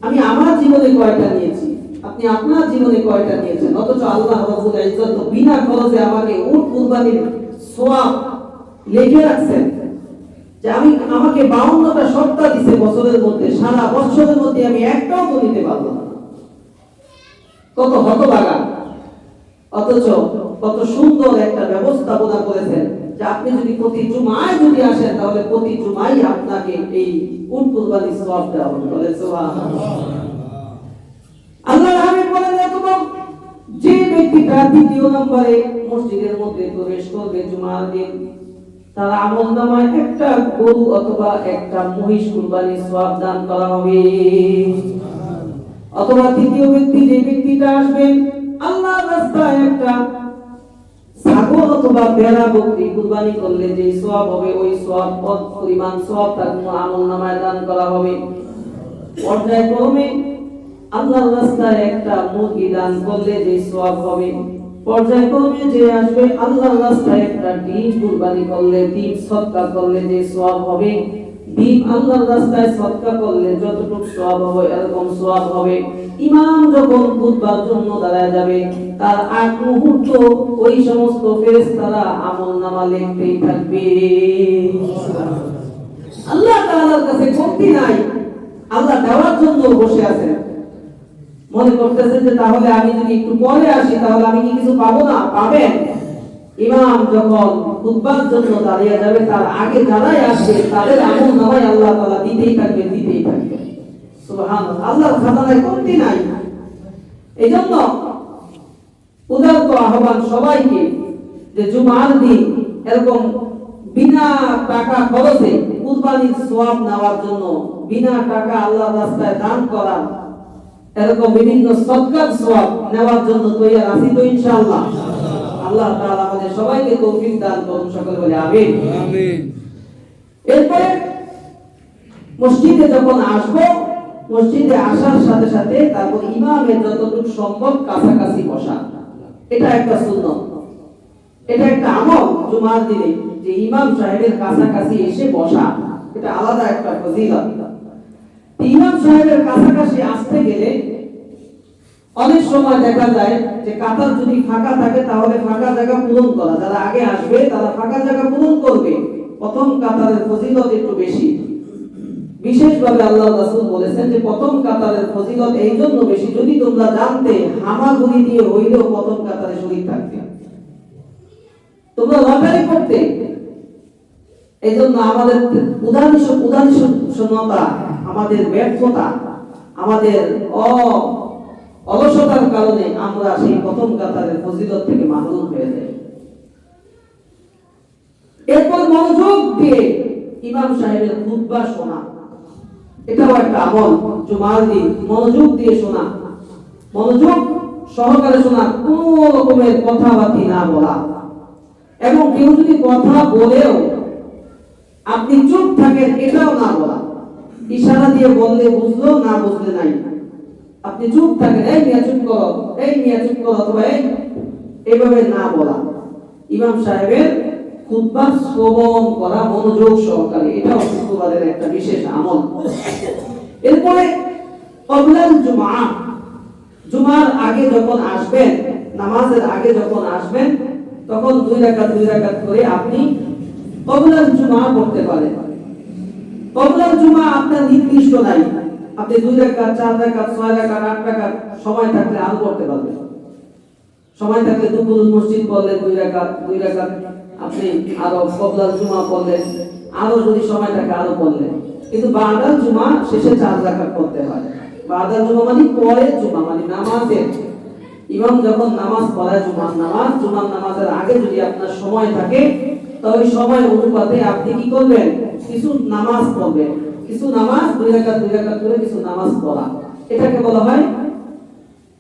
আমি আমার জীবনে কয়টা নিয়েছি? আপনি আপনার জীবনে কয়টা নিয়েছেন? অথচ আল্লাহ রাব্বুল ইজ্জত বিনা খরচে আমাকে উট কুরবানির সওয়াব লিখে রাখছেন যে আমাকে 52টা সপ্তাহ দিয়েছে বছরের মধ্যে। সারা বছরের মধ্যে আমি একটাও তো নিতে পারবো না। কত হতভাগা! অথচ কত সুন্দর একটা ব্যবস্থাপনা করেছেন যে আপনি যদি প্রতি জুমায় যদি আসেন, তাহলে প্রতি জুমায় আপনাকে এই উট কুরবানির সওয়াব দেওয়া হবে। বলে সুবহানাল্লাহ। আল্লাহর হাবিব বলেন, যে ব্যক্তিটা দ্বিতীয় নম্বরে মসজিদের মধ্যে প্রবেশ করবে জুমার দিন, তার আমলনামায় একটা গরু অথবা একটা মহিষ কুরবানির সওয়াব দান করা হবে। অথবা তৃতীয় ব্যক্তি, যে ব্যক্তিটা আসবে আল্লাহর রাস্তায় একটা ছাগল অথবা ভেড়া বকরি কুরবানি করলে যে সওয়াব হবে, ওই সওয়াব পরিমাণ সওয়াব তার আমলনামায় দান করা হবে। পর্যায়ক্রমে আল্লাহর রাস্তায় একটা মুরগি দান করলে যে সওয়াব হবে, পর্যায়ক্রমে যে আসবে আল্লাহর রাস্তায় একটা ডিম কুরবানি করলে, ডিম সদকা করলে যে সওয়াব হবে, ডিম আল্লাহর রাস্তায় সদকা করলে যতটুকু সওয়াব হবে এরকম সওয়াব হবে। ইমাম যখন খুতবার জন্য দাঁড়ায় যাবে, তার আগ মুহূর্ত ওই সমস্ত ফেরেশতারা আমলনামা লিখতেই থাকবে। আল্লাহ তাআলার কাছে কমতি নাই, আল্লাহ দেওয়ার জন্য বসে আছেন। মনে করতেছেন যে তাহলে আমি যদি একটু পরে আসি তাহলে আমি কি কিছু পাবো না? পাবেন। ইমাম যখন খুতবার জন্য দাঁড়িয়ে যাবে, তার আগে যারাই আসবে তাদের আমলনামায় আল্লাহ তাআলা দিতেই থাকবে। সুবহানাল্লাহ। আল্লাহর খাজানায় কমতি নাই। এজন্য উদারত আহ্বান সবাইকে যে জুমার দিন এরকম বিনা টাকা খরচে কুরবানির সওয়াব নেওয়ার জন্য, বিনা টাকা আল্লাহর রাস্তায় দান করা, এরকম বিভিন্ন সদকার সওয়াব নেওয়ার জন্য তৈরি আছি তো ইনশাআল্লাহ। আল্লাহ তাআলা আমাদের সবাইকে তৌফিক দান করুন, সকলে বলে আমিন। এরপরে মসজিদে যখন আসবো, মসজিদে আসার সাথে সাথে তারপর ইমামের যতটুকু সম্ভব কাছাকাছি বসা, এটা একটা সুন্নাত। এটা একটা আমল জুমার দিনে যে ইমাম সাহেবের কাছাকাছি এসে বসা, এটা আলাদা একটা ফজিলত। ইমাম সাহেবের কাছাকাছি আসতে গেলে অনেক সময় দেখা যায় যে কাতার যদি ফাঁকা থাকে তাহলে ফাঁকা জায়গা পূরণ করা, যারা আগে আসবে তারা ফাঁকা জায়গা পূরণ করবে। প্রথম কাতারের ফজিলত একটু বেশি, বিশেষভাবে আল্লাহ রাসূল বলেছেন যে প্রথম কাতারের ফজিলত এই জন্য বেশি, যদি তোমরা জানতে হামাগুড়ি দিয়ে হইলেও প্রথম কাতারে শরীক থাকতে, তোমরা লটারি করতে। এই জন্য আমাদের উদাসীনতা, আমাদের ব্যর্থতা, আমাদের অলসতার কারণে আমরা সেই প্রথম কাতারের ফজিলত থেকে মাহরুম হয়ে যাই। এরপর মনোযোগ দিয়ে ইমাম সাহেবের খুতবা শোনা, এটাও একটা আমল। জুমার দিন মনোযোগ দিয়ে শোনা, মনোযোগ সহকারে শোনা, কোনো রকমের কথাবার্তা না বলা। এবং কেউ যদি কথা বলেও আপনি চুপ থাকেন, এটাও না বলা। ইশারা দিয়ে বললে বুঝলো, না বুঝলে নাই। আপনি চুপ থাকেন, এই মিয়া চুপ করো, এই মিয়া চুপ করো, অথবা এইভাবে না বলা। ইমাম সাহেবের খুতবা শ্রবণ করা মনোযোগ সহকারে, এটাও শুক্রবারের একটা বিশেষ আমল। এরপরে ক্বাবলাল জুমআ, জুমার আগে যখন আসবেন, নামাজের আগে যখন আসবেন, তখন দুই রাকাত করে আপনি ক্বাবলাল জুমআ করতে পারেন। ক্বাবলাল জুমআ আপনার নির্দিষ্ট নাই, আপনি 2 রাকাত, 4 রাকাত, 6 রাকাত, 8 রাকাত সময় থাকলে আরো করতে পারবেন। সময় থাকলে দুপুরুল মসজিদ পড়লেন 2 রাকাত, 2 রাকাত আপনি আরো ক্বাবলাল জুমআ পড়লেন, আরো যদি সময় থাকে আরো পড়লেন। কিন্তু বাদাল জুমআ শেষে 4 রাকাত করতে হয়। বাদাল জুমআ মানে পরের জুমআ, মানে নামাজের ইমাম যখন নামাজ পড়ায় জুমার নামাজের আগে যদি আপনার সময় থাকে, তাহলে সময় অনুপাতে আপনি কি করবেন, কিছু নামাজ পড়বেন। কিছু নামাজ 2 রাকাত করে কিছু নামাজ পড়া, এটাকে বলা হয়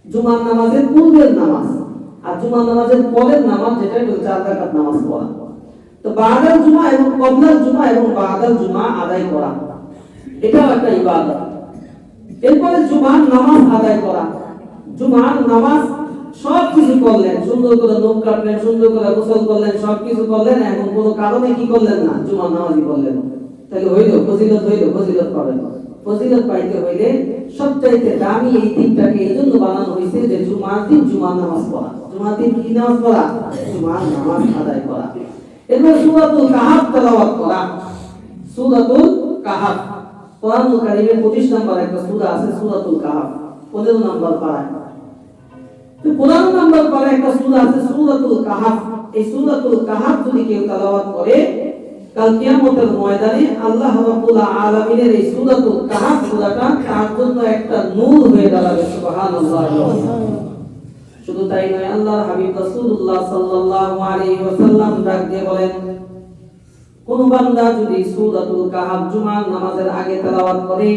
জুমার নামাজের পূর্বের নামাজ। আর জুমার নামাজের পরের নামাজ যেটা, এটা 4 রাকাত নামাজ পড়া। তো বাদাল জুমা এবং ক্বাবলাল জুমা এবং বাদাল জুমা আদায় করা, এটাও একটা ইবাদত। এরপরে জুমার নামাজ আদায় করা, জুমার নামাজ সব কিছু করলেন, সুন্দর করে নখ কাটলেন, সুন্দর করে গোসল করলেন, সব কিছু করলেন, এখন কোনো কারণে কি করলেন না, জুমার নামাজই করলেন, তাহলে হইল ফজিলত, ফজিলত পাবেন। ফজিলত পাইতে হইলে সবচাইতে দামি এই দিনটাকে এই জন্য বানানো হয়েছে যে জুমার দিন জুমার নামাজ পড়া। জুমার দিন কি নামাজ পড়া, জুমার নামাজ আদায় করা। এরপর সূরাতুল কাহাফ তেলাওয়াত করা। সূরাতুল কাহাফ কোরআনুল কারীমের 25 নম্বর একটা সূরা আছে, সূরাতুল কাহাফ 15 নম্বর পারা। তো 15 নম্বর পারা একটা সূরা আছে সূরাতুল কাহাফ। এই সূরাতুল কাহাফ যদি কেউ তেলাওয়াত করে, কাল কিয়ামতের ময়দানে আল্লাহ রাব্বুল আলামিনের এই সূরাতুল কাহাফ সূরাটা তার জন্য একটা নূর হয়ে দাঁড়াবে। সুবহানাল্লাহ। শুধু তাই নয়, আল্লাহর হাবিব রাসূলুল্লাহ সাল্লাল্লাহু আলাইহি ওয়াসাল্লাম ডাক দিয়ে বলেন, কোন বান্দা যদি সূরাতুল কাহাফ জুমার নামাজের আগে তেলাওয়াত করে,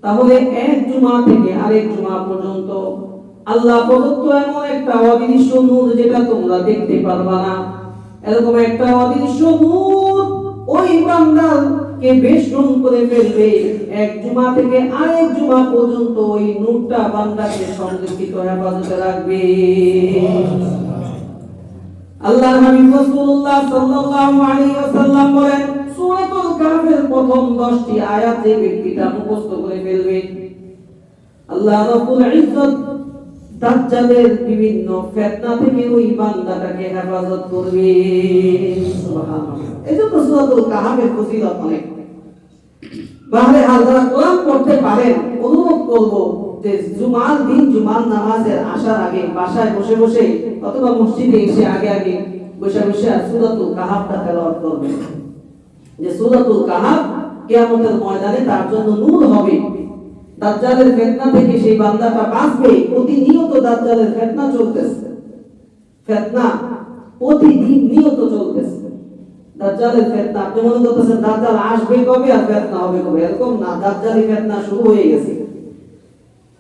তাহলে এক জুমা থেকে আরেক জুমা পর্যন্ত আল্লাহ প্রদত্ত এমন একটা অদৃশ্য নূর যেটা তোমরা দেখতে পারবা না, এরকম একটা অদৃশ্য নূর ওই বান্দাকে বেষ্টন করে ফেলবে। এক জুমা থেকে আরেক জুমা পর্যন্ত ওই নূরটা বান্দাকে সংরক্ষিত হেফাজতে রাখবে। আল্লাহর হাবিব রাসূলুল্লাহ সাল্লাল্লাহু আলাইহি ওয়াসাল্লাম বলেন, সূরাতুল কাহফের প্রথম 10টি আয়াত যে ব্যক্তিটা মুখস্থ করে ফেলবে, আল্লাহ রাব্বুল ইজ্জত দাজ্জালের বিভিন্ন ফিতনা থেকে ওই বান্দাটাকে হেফাজত করবে। সুবহানাল্লাহ। এজন্য সূরাতুল কাহফের ফজিলত অনেক। বাহরে যারা কোরআন পড়তে পারেন, অনুরোধ করব যে জুমার দিন জুমার নামাজের আসার আগে বাসায় বসে বসে অথবা মসজিদে এসে আগে বসে বসে সূরাতুল কাহফটা তেলাওয়াত করবেন। যে সূরাতুল কাহফ কিয়ামতের ময়দানে তার জন্য নূর হবে। দাজ্জালের ফিতনা থেকে সেই বান্দাটা বাঁচবে। প্রতিনিয়ত দাজ্জালের ফিতনা চলতেছে, ফিতনা প্রতিদিন নিয়ত চলতেছে। দাজ্জালের ফিতনা, আপনি মনে করতেছেন দাজ্জাল আসবে কবে আর ফিতনা হবে কবে, এরকম না। দাজ্জালের ফিতনা শুরু হয়ে গেছে,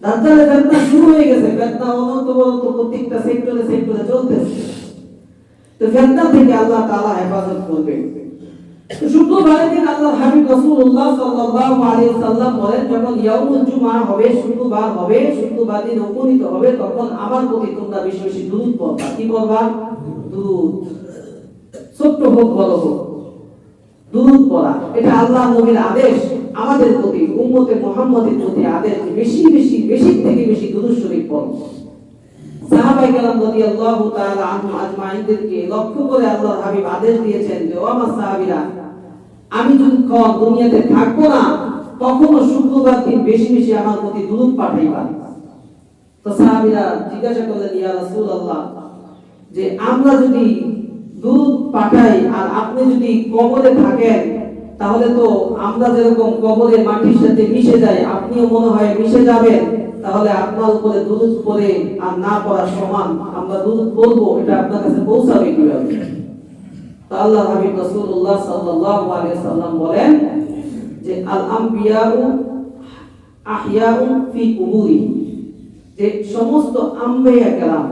দাজ্জালের ফিতনা শুরু হয়ে গেছে। ফিতনা অনন্তবরত প্রত্যেকটা সেক্টরে চলতেছে। তো ফিতনা থেকে আল্লাহ তাআলা হেফাজত করবেন। শুক্রবারের দিন আল্লাহর হাবিব রাসূলুল্লাহ সাল্লাল্লাহু আলাইহি ওয়াসাল্লাম বলেন, যখন ইয়াউমুল জুমআ হবে, শুক্রবার হবে, শুক্রবার দিন উপনীত হবে, তখন আমার প্রতি তোমরা বেশি বেশি দুরূদ পড়বা। কি পড়বা? দুরূদ। ছোট্ট হোক বড় হোক, দুরূদ পড়া এটা আল্লাহ নবীর আদেশ, আমাদের প্রতি উম্মতে মুহাম্মাদের প্রতি আদেশ, বেশি বেশি বেশি থেকে বেশি দুরূদ শরীফ পড়ো। সাহাবায়ে কেরাম রাদিয়াল্লাহু তাআলা আনহুম আজমাইনদেরকে লক্ষ্য করে আল্লাহর হাবিব আদেশ দিয়েছেন যে ও আমার সাহাবীরা, আমি যদি দুনিয়াতে থাকবো না তখনও শুক্রবার দিন বেশি বেশি আমার প্রতি দুরূদ পাঠাইবা। তো সাহাবীরা জিজ্ঞাসা করলেন, ইয়া রাসূলুল্লাহ, যে আমরা যদি দুরূদ পাঠাই আর আপনি যদি কবরে থাকেন, তাহলে তো আমরা যেরকম কবরে মাটির সাথে মিশে যাই, আপনিও মনে হয় মিশে যাবেন, তাহলে আপনার উপরে দুরূদ পড়ে আর না পড়া সমান, আমরা দুরূদ পড়বো, এটা আপনার কাছে পৌঁছাবে কিভাবে? তো আল্লাহর হাবিব রাসূলুল্লাহ সাল্লাল্লাহু আলাইহি সাল্লাম বলেন যে আল আমবিয়াউ আহইয়াউ ফি কুবুরি, যে সমস্ত আম্বিয়া কেরাম,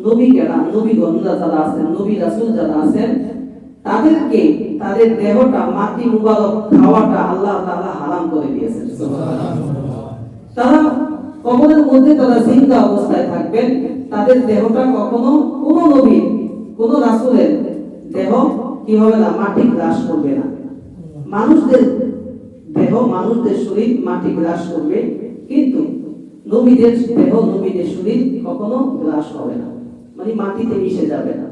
নবী কেরাম, নবীগণ যারা আছেন, নবী রাসূল যারা আছেন, তাদেরকে তাদের দেহটা মাটি মুবারক খাওয়াটা আল্লাহ তাআলা হারাম করে দিয়েছেন। সুবহানাল্লাহ। তারা কবরের মধ্যে তারা জিন্দা অবস্থায় থাকবেন, তাদের দেহটা কখনো কোনো নবীর, কোনো রাসূলের দেহ কি হবে না, মাটি গ্রাস করবে না। মানুষদের দেহ, মানুষদের শরীর মাটি গ্রাস করবে, কিন্তু নবীদের দেহ, নবীদের শরীর কখনো গ্রাস হবে না, মানে মাটিতে মিশে যাবে না।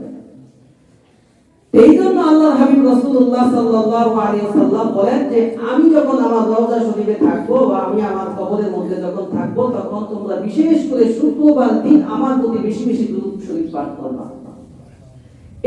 এই জন্য আল্লাহর হাবিব রাসূলুল্লাহ সাল্লাল্লাহু আলাইহি ওয়াসাল্লাম বলেন যে আমি যখন আমার রওজা শরীফে থাকবো বা আমি আমার কবরের মধ্যে যখন থাকবো, তখন তোমরা বিশেষ করে শুক্রবার দিন আমার প্রতি বেশি বেশি দুরূদ শরীফ পাঠ করবা।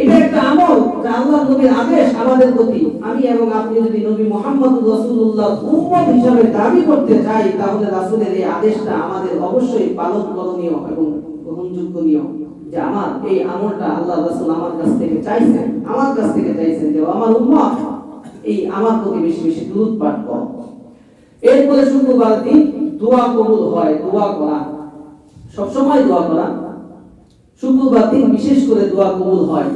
এটা একটা আমল যা আল্লাহর নবীর আদেশ আমাদের প্রতি। আমি এবং আপনি যদি নবী মুহাম্মদ রাসূলুল্লাহ উম্মত হিসেবে দাবি করতে চাই, তাহলে রাসূলের এই আদেশটা আমাদের অবশ্যই পালন করণীয় এবং গ্রহণযোগ্যনীয়, যে আমার এই আমলটা আল্লাহ রাসূল আমার কাছ থেকে চাইছেন, আমার কাছ থেকে চাইছেন যে আমার উম্মত এই আমার প্রতি বেশি বেশি দুরূদ পাঠ করো। এরপরে শুক্রবার দিন দোয়া কবুল হয়, দোয়া করা, সবসময় দোয়া করা, শুক্রবার দিন বিশেষ করে দোয়া কবুল হয়।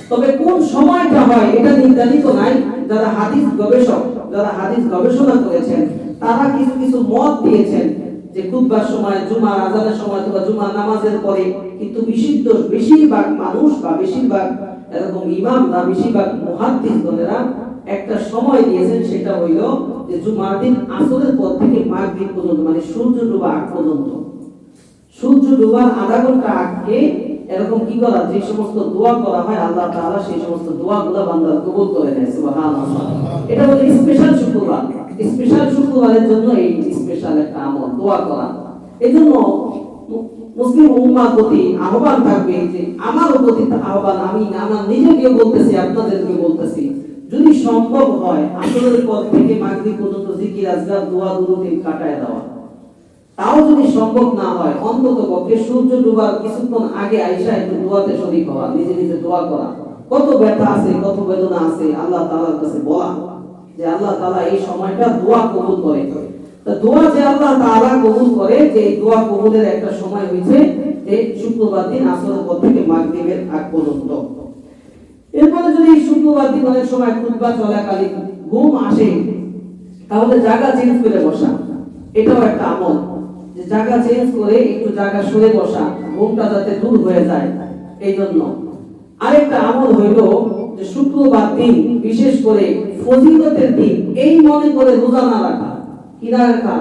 তবে কোন সময়টা হয় এটা নির্ধারিত নাই। যারা হাদিস গবেষক, যারা হাদিস গবেষণা করেছেন, তারা কিছু কিছু মত দিয়েছেন যে খুতবার সময়, জুমার আযানের সময় অথবা জুমার নামাজের পরে, কিন্তু বেশিরভাগ মানুষ বা বেশিরভাগ এরকম ইমাম বা বেশিরভাগ মুহাদ্দিসগণেরা একটা সময় দিয়েছেন, সেটা হইল যে জুমার দিন আসরের পর থেকে মাগরিব পর্যন্ত, মানে সূর্য ডোবা আগ পর্যন্ত। সূর্য ডোবার আধা ঘন্টা আগে এরকম কি করা, যে সমস্ত দোয়া করা হয় আল্লাহ তাআলা সেই সমস্ত দোয়াগুলো বান্দা কবুল করে নেয়। সুবহানাল্লাহ। এটা হলো স্পেশাল শুক্রবার, স্পেশাল শুক্রবারের জন্য এই স্পেশাল একটা আমল দোয়া করা। এজন্য মুসলিম উম্মাহর প্রতি আহ্বান থাকবে, যে আমার প্রতি আহ্বান, আমি আমার নিজেকে বলতেছি, আপনাদেরকে বলতেছি, যদি সম্ভব হয় আসরের পর থেকে মাগরিব পর্যন্ত জিকির আজকার দোয়া দুরূদে কাটায় দেওয়া। তাও যদি সম্ভব না হয়, অন্তত পক্ষে সূর্য ডোবার কিছুক্ষণ আগে আইসা একটু দোয়াতে শরীক হওয়া, নিজে নিজে দোয়া করা। কত ব্যথা আছে, কত বেদনা আছে, আল্লাহ তাআলার কাছে বলা যে আল্লাহ তাআলা এই সময়টা দোয়া কবুল করে। তো দোয়া যে আল্লাহ তাআলা কবুল করে, যে এই দোয়া কবুলের একটা সময় হইছে যে শুক্রবার দিন আসরের পর থেকে মাগরিবের আগ পর্যন্ত। এরপরে যদি শুক্রবার দিন অনেক সময় খুতবা চলাকালীন ঘুম আসে, তাহলে জায়গা চেঞ্জ করে বসা, এটাও একটা আমল, যে জায়গা চেঞ্জ করে একটু জায়গা সরে বসা, ঘুমটা যাতে দূর হয়ে যায়। এই জন্য আরেকটা আমল হইল যে শুক্রবার দিন বিশেষ করে ফজিলতের দিন, এই মনে করে রোজা না রাখা। কি না রাখা?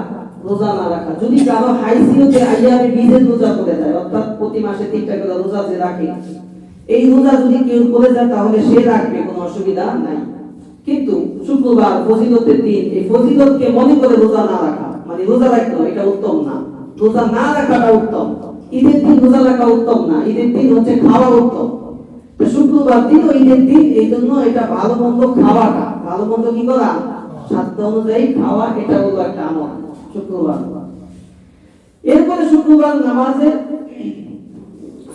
রোজা না রাখা। যদি কারো হাইসিয়তে আইয়ামে বীজের রোজা করে যায়, অর্থাৎ প্রতি মাসে 3টা করে রোজা যে রাখে, এই রোজা যদি কেউ করে যায় তাহলে সে রাখবে, কোনো অসুবিধা নাই। কিন্তু শুক্রবার ফজিলতের দিন, এই ফজিলতকে মনে করে রোজা না রাখা, মানে রোজা রাখতে এটা উত্তম না। রোজা না রাখাটা উত্তম। ঈদের দিন রোজা রাখা উত্তম না, ঈদের দিন হচ্ছে খাওয়া উত্তম। শুক্রবার দিন ও ঈদের দিন, এই জন্য এটা ভালো মন্দ খাওয়াটা, ভালো মন্দ কি করা, সাধ্য অনুযায়ী খাওয়া, এটা হলো একটা আমল শুক্রবার। এরপরে শুক্রবার নামাজের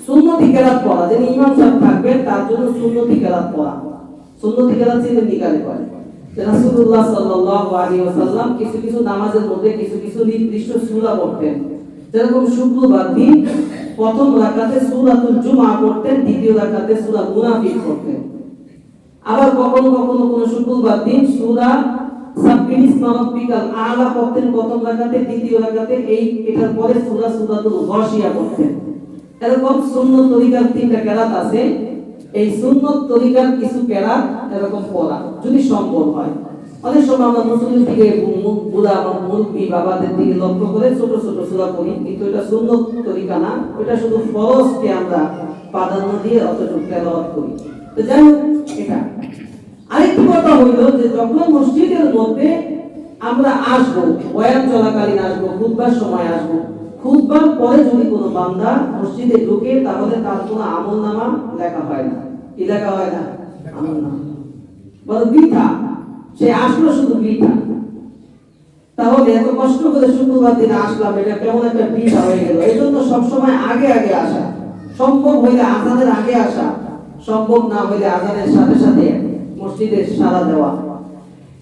সুন্নতি কেরাত পড়া, যিনি ইমাম সাহেব থাকবেন তার জন্য সুন্নতি কেরাত পড়া। সুন্নতি কেরাত চিনেন নিকালে পড়ে রাসূলুল্লাহ সাল্লাল্লাহু আলাইহি ওয়াসাল্লাম কিছু কিছু নামাজের মধ্যে কিছু কিছু নির্দিষ্ট সূরা পড়তেন। যেরকম শুক্রবার দিন প্রথম রাকাতে সূরাতুল জুমআ পড়তেন, দ্বিতীয় রাকাতে সূরা মুনাফিক পড়তেন। আবার কখনো কখনো কোন শুক্রবার দিন সূরা সাব্বিহ ইসমা রাব্বিকাল আ'লা পড়তেন প্রথম রাকাতে, দ্বিতীয় রাকাতে এটার পরে সূরাতুল গাশিয়া পড়তেন। এরকম সুন্নত তরিকার 3টা কেরাত আছে। এই সুন্নত তরিকার কিছু কেরাত এরকম পড়া যদি সম্ভব হয়। অনেক সময় আমরা মুসলিম দিকে বুড়া মুরব্বী বাবাদের দিকে লক্ষ্য করে ছোট ছোট সূরা পড়ি, কিন্তু এটা সুন্নত তরিকা না, এটা শুধু ফরজকে আমরা প্রাধান্য দিয়ে অতটুকু তেলাওয়াত করি। তো যাই হোক, এটা আরেকটি কথা হইল যে যখন মসজিদের মধ্যে আমরা আসবো, বয়ান চলাকালীন আসবো, খুতবার সময় আসবো, খুতবার পরে যদি কোনো বান্দা মসজিদে ঢুকে তাহলে তার কোনো আমলনামা লেখা হয় না। কি লেখা হয় না? আমলনামা। বড় বৃথা, সে আসলো শুধু বৃথা। তাহলে এত কষ্ট করে শুক্রবার দিনে আসলাম, এটা কেমন একটা বৃথা হয়ে গেল। এই জন্য সবসময় আগে আগে আসা, সম্ভব হইলে আজানের আগে আসা, সম্ভব না হইলে আজানের সাথে সাথে মসজিদে সাড়া দেওয়া।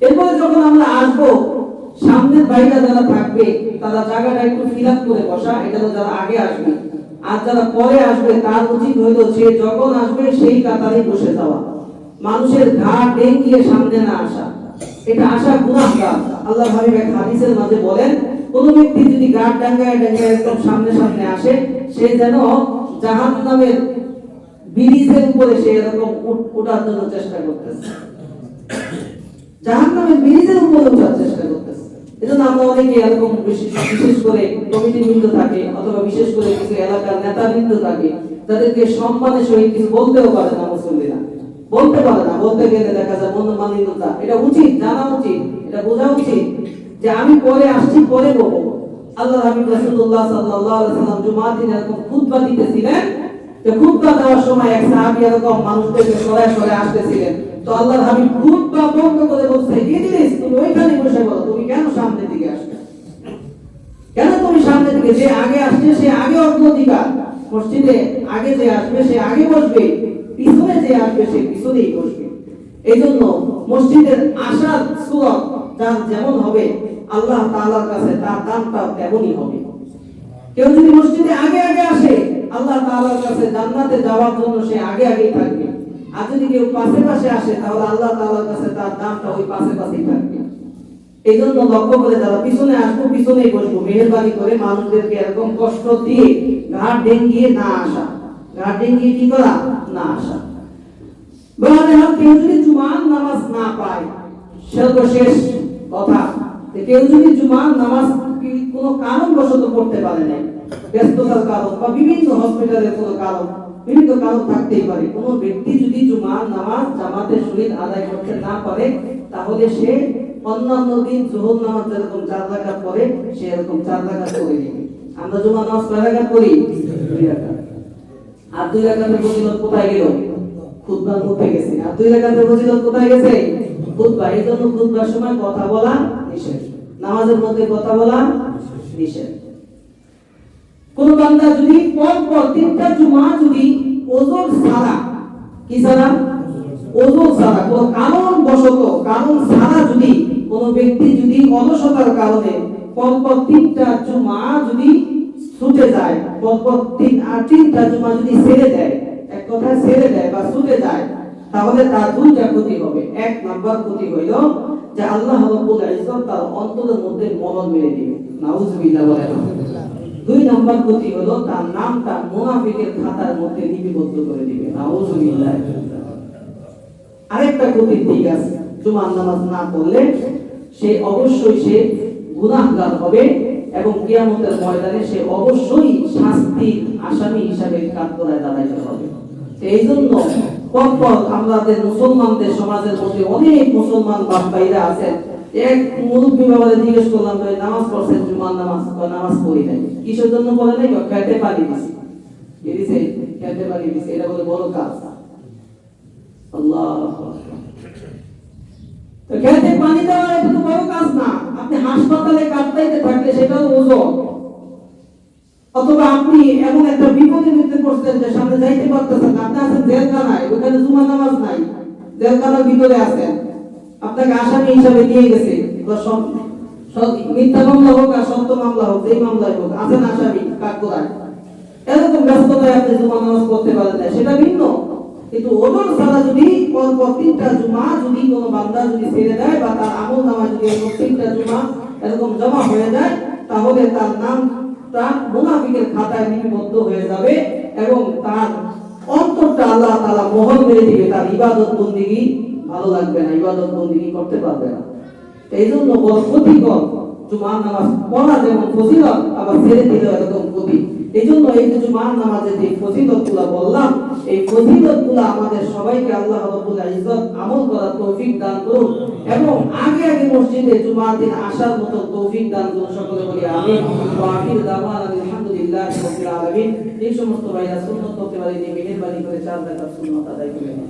এরপরে যখন আমরা আসবো, সামনের বাইরে যারা থাকবে তারা জায়গাটা একটু ফিল আপ করে বসা, এটা তো যারা আগে আসবে। আর যারা পরে আসবে তার উচিত হইল সে যখন আসবে সেই কাতারে বসে যাওয়া, মানুষের ঘা ডেঙ্গিয়ে সামনে না আসা। এটা আসা গুনাহগার। আল্লাহ হাবিব এক হাদিসের মাঝে বলেন, কোন ব্যক্তি যদি ঘা ডাঙ্গায় ডাঙ্গায় একদম সামনে সামনে আসে, সে যেন জাহান্নামের ব্রিজের উপরে সে এরকম ওঠার জন্য চেষ্টা করতেছে, জাহান্নামের ব্রিজের উপরে ওঠার চেষ্টা করতেছে। এজন্য আমরা অনেকে এরকম বিশেষ করে কমিটি বৃন্দ থাকে অথবা বিশেষ করে কিছু এলাকার নেতাবৃন্দ থাকে, তাদেরকে সম্মানের সহিত কিছু বলতেও পারে না, মুসল্লিরা বলতে পারে না। বলতে গেলে দেখা যায় মনোমালিন্যতা। এটা উচিত, জানা উচিত, এটা বোঝা উচিত যে আমি পরে আসছি, পরে বলবো। আল্লাহ হাবিব রাসূলুল্লাহ সাল্লাল্লাহু আলাইহি ওয়াসাল্লাম জুমার দিন এরকম খুতবা দিতেছিলেন, যে খুতবা দেওয়ার সময় এক সাহাবী এরকম মানুষদেরকে সরায় সরায় আসতেছিলেন। তো আল্লাহর হাবিব খুতবা বন্ধ করে বলছে, ইদ্রিস তুমি ওইখানে বসে বলো, তুমি কেন সামনের দিকে আসছো? কেন তুমি সামনের দিকে? যে আগে আসছে সে আগে অগ্রাধিকার, মসজিদে আগে যে আসবে সে আগে বসবে, পিছনে যে আসবে সে পিছনেই বসবে। এই জন্য মসজিদের আসার সুরত তার যেমন হবে, আল্লাহ তাআলার কাছে তার দামটাও তেমনই হবে। কেউ যদি মসজিদে আগে আগে আসে, আল্লাহ তাআলার কাছে জান্নাতে যাওয়ার জন্য সে আগে আগেই থাকবে। আর যদি কেউ পাশে পাশে আসে, তাহলে আল্লাহ তাআলার কাছে তার দামটা ওই পাশে পাশেই থাকবে। এই জন্য লক্ষ্য করে যারা পিছনে আসবো পিছনেই বসবো, মেহেরবানি করে মানুষদেরকে এরকম কষ্ট দিয়ে ঘাট ডেঙ্গিয়ে না আসা, ঘাট ডেঙ্গিয়ে কি করা না আসা। কেউ যদি জুমার নামাজ না পায়, সর্বশেষ কথা, কেউ যদি জুমার নামাজ কোনো কারণবশত পড়তে পারে না, ব্যস্ততার কারণ বা বিভিন্ন হসপিটালের কোনো কারণ, বিভিন্ন কারণ থাকতেই পারে, কোন ব্যক্তি যদি জুমার নামাজ জামাতের সহিত আদায় করতে না পারে, তাহলে সে অন্যান্য দিন যোহর নামাজ যেরকম 4 রাকাত পড়ে সে এরকম 4 রাকাত পড়ে নেবে। আমরা জুমার নামাজ কয় রাকাত পড়ি? 2 রাকাত। আর 2 রাকাতের ফজিলত কোথায় গেল? খুতবার মধ্যে গেছে। আর 2 রাকাতের ফজিলত কোথায় গেছে? খুতবা। এই জন্য খুতবার সময় কথা বলা নিষেধ, নামাজের মধ্যে কথা বলা নিষেধ। কোন বান্দা যদি পর 3টা জুমা যদি ওযর ছাড়া, কি ছাড়া? ওযর ছাড়া, কোন কারণ বশত, কারণ ছাড়া যদি কোন ব্যক্তি যদি অলসতার কারণে পর 3টা জুমা যদি ছুটে যায়, পর 3টা জুমা যদি ছেড়ে দেয়, এক কথায় ছেড়ে দেয় বা ছুটে যায়, তাহলে তার 2টা ক্ষতি হবে। 1 নাম্বার ক্ষতি হইল যে আল্লাহ রাব্বুল ইজ্জত তার অন্তরের মধ্যে মরণ মেরে দিবে, নাউযুবিল্লাহ বলেন। 2 নাম্বার ক্ষতি হলো তার নামটা মুনাফিকের খাতার মধ্যে লিপিবদ্ধ করে দিবে, নাউযুবিল্লাহ। আরেকটা ক্ষতির দিক আছে, জুমার নামাজ না পড়লে সে অবশ্যই সে গুনাহগার হবে এবং কিয়ামতের ময়দানে সে অবশ্যই শাস্তির আসামি হিসাবে কাঠগড়ায় দাঁড়াইতে হবে। এই জন্য পরপর আমাদের মুসলমানদের সমাজের মধ্যে অনেক মুসলমান বাপ ভাইরা আছেন, এক মুরব্বী বাবারে জিজ্ঞেস করলাম, ভাই নামাজ পড়ছেন? জুমার নামাজ? নামাজ পড়ি নাই। কিসের জন্য পড়ে নাই? খেতে পানি দিছি, এদিছে খেতে পানি দিছি, এটা বলে বড় কাজ। আল্লাহু আকবার। তো খেতে পানি দেওয়া এটা তো বড় কাজ না। আপনি হাসপাতালে কাটতে থাকলে সেটাও ওজন। অথবা আপনি এমন একটা বিপদের মধ্যে পড়ছেন যে সামনে যাইতে পারতেছেন না, আপনি আছেন জেলখানায়, ওখানে জুমার নামাজ নাই, জেলখানার ভিতরে আছেন, আপনাকে আসামি হিসাবে নিয়ে গেছে, মিথ্যা মামলা হোক আর সত্য মামলা হোক, যেই মামলাই হোক, আছেন আসামি কাঠগড়ায়, এরকম ব্যস্ততায় আপনি জুমার নামাজ পড়তে পারেন না, সেটা ভিন্ন। কিন্তু ওজন ছাড়া যদি পর 3টা জুমা যদি কোনো বান্দা যদি ছেড়ে দেয় বা তার আমল নামা যদি 3টা জুমা এরকম জমা হয়ে যায়, তাহলে তার নামটা মুনাফিকের খাতায় লিপিবদ্ধ হয়ে যাবে এবং তার অন্তরটা আল্লাহ তাআলা মোহন মেরে দিবে, তার ইবাদত বন্দেগী ভালো লাগবে না, ইবাদত বন্দেগী করতে পারবে না। এই জন্য বড় ক্ষতিকর জুমার নামাজ পড়া যেমন ফজিলত, আবার ছেড়ে দিলে এরকম ক্ষতি। এই জন্য এই যে জুমার নামাজের যে ফজিলতগুলো বললাম, এই ফজিলতগুলো আমাদের সবাইকে আল্লাহ রাব্বুল ইজ্জত আমল করার তৌফিক দান করুন এবং আগে আগে মসজিদে জুমার দিন আসার মতো তৌফিক দান করুন। সকলে বলি আমিন। ওয়া আখিরু দাওয়ানা আলহামদুলিল্লাহি রাব্বিল আলামিন। এই সমস্ত ভাইরা সুন্নাত করতে পারি, মেহেরবানি করে 4 রাকাত সুন্নাত আদায় করে নেন।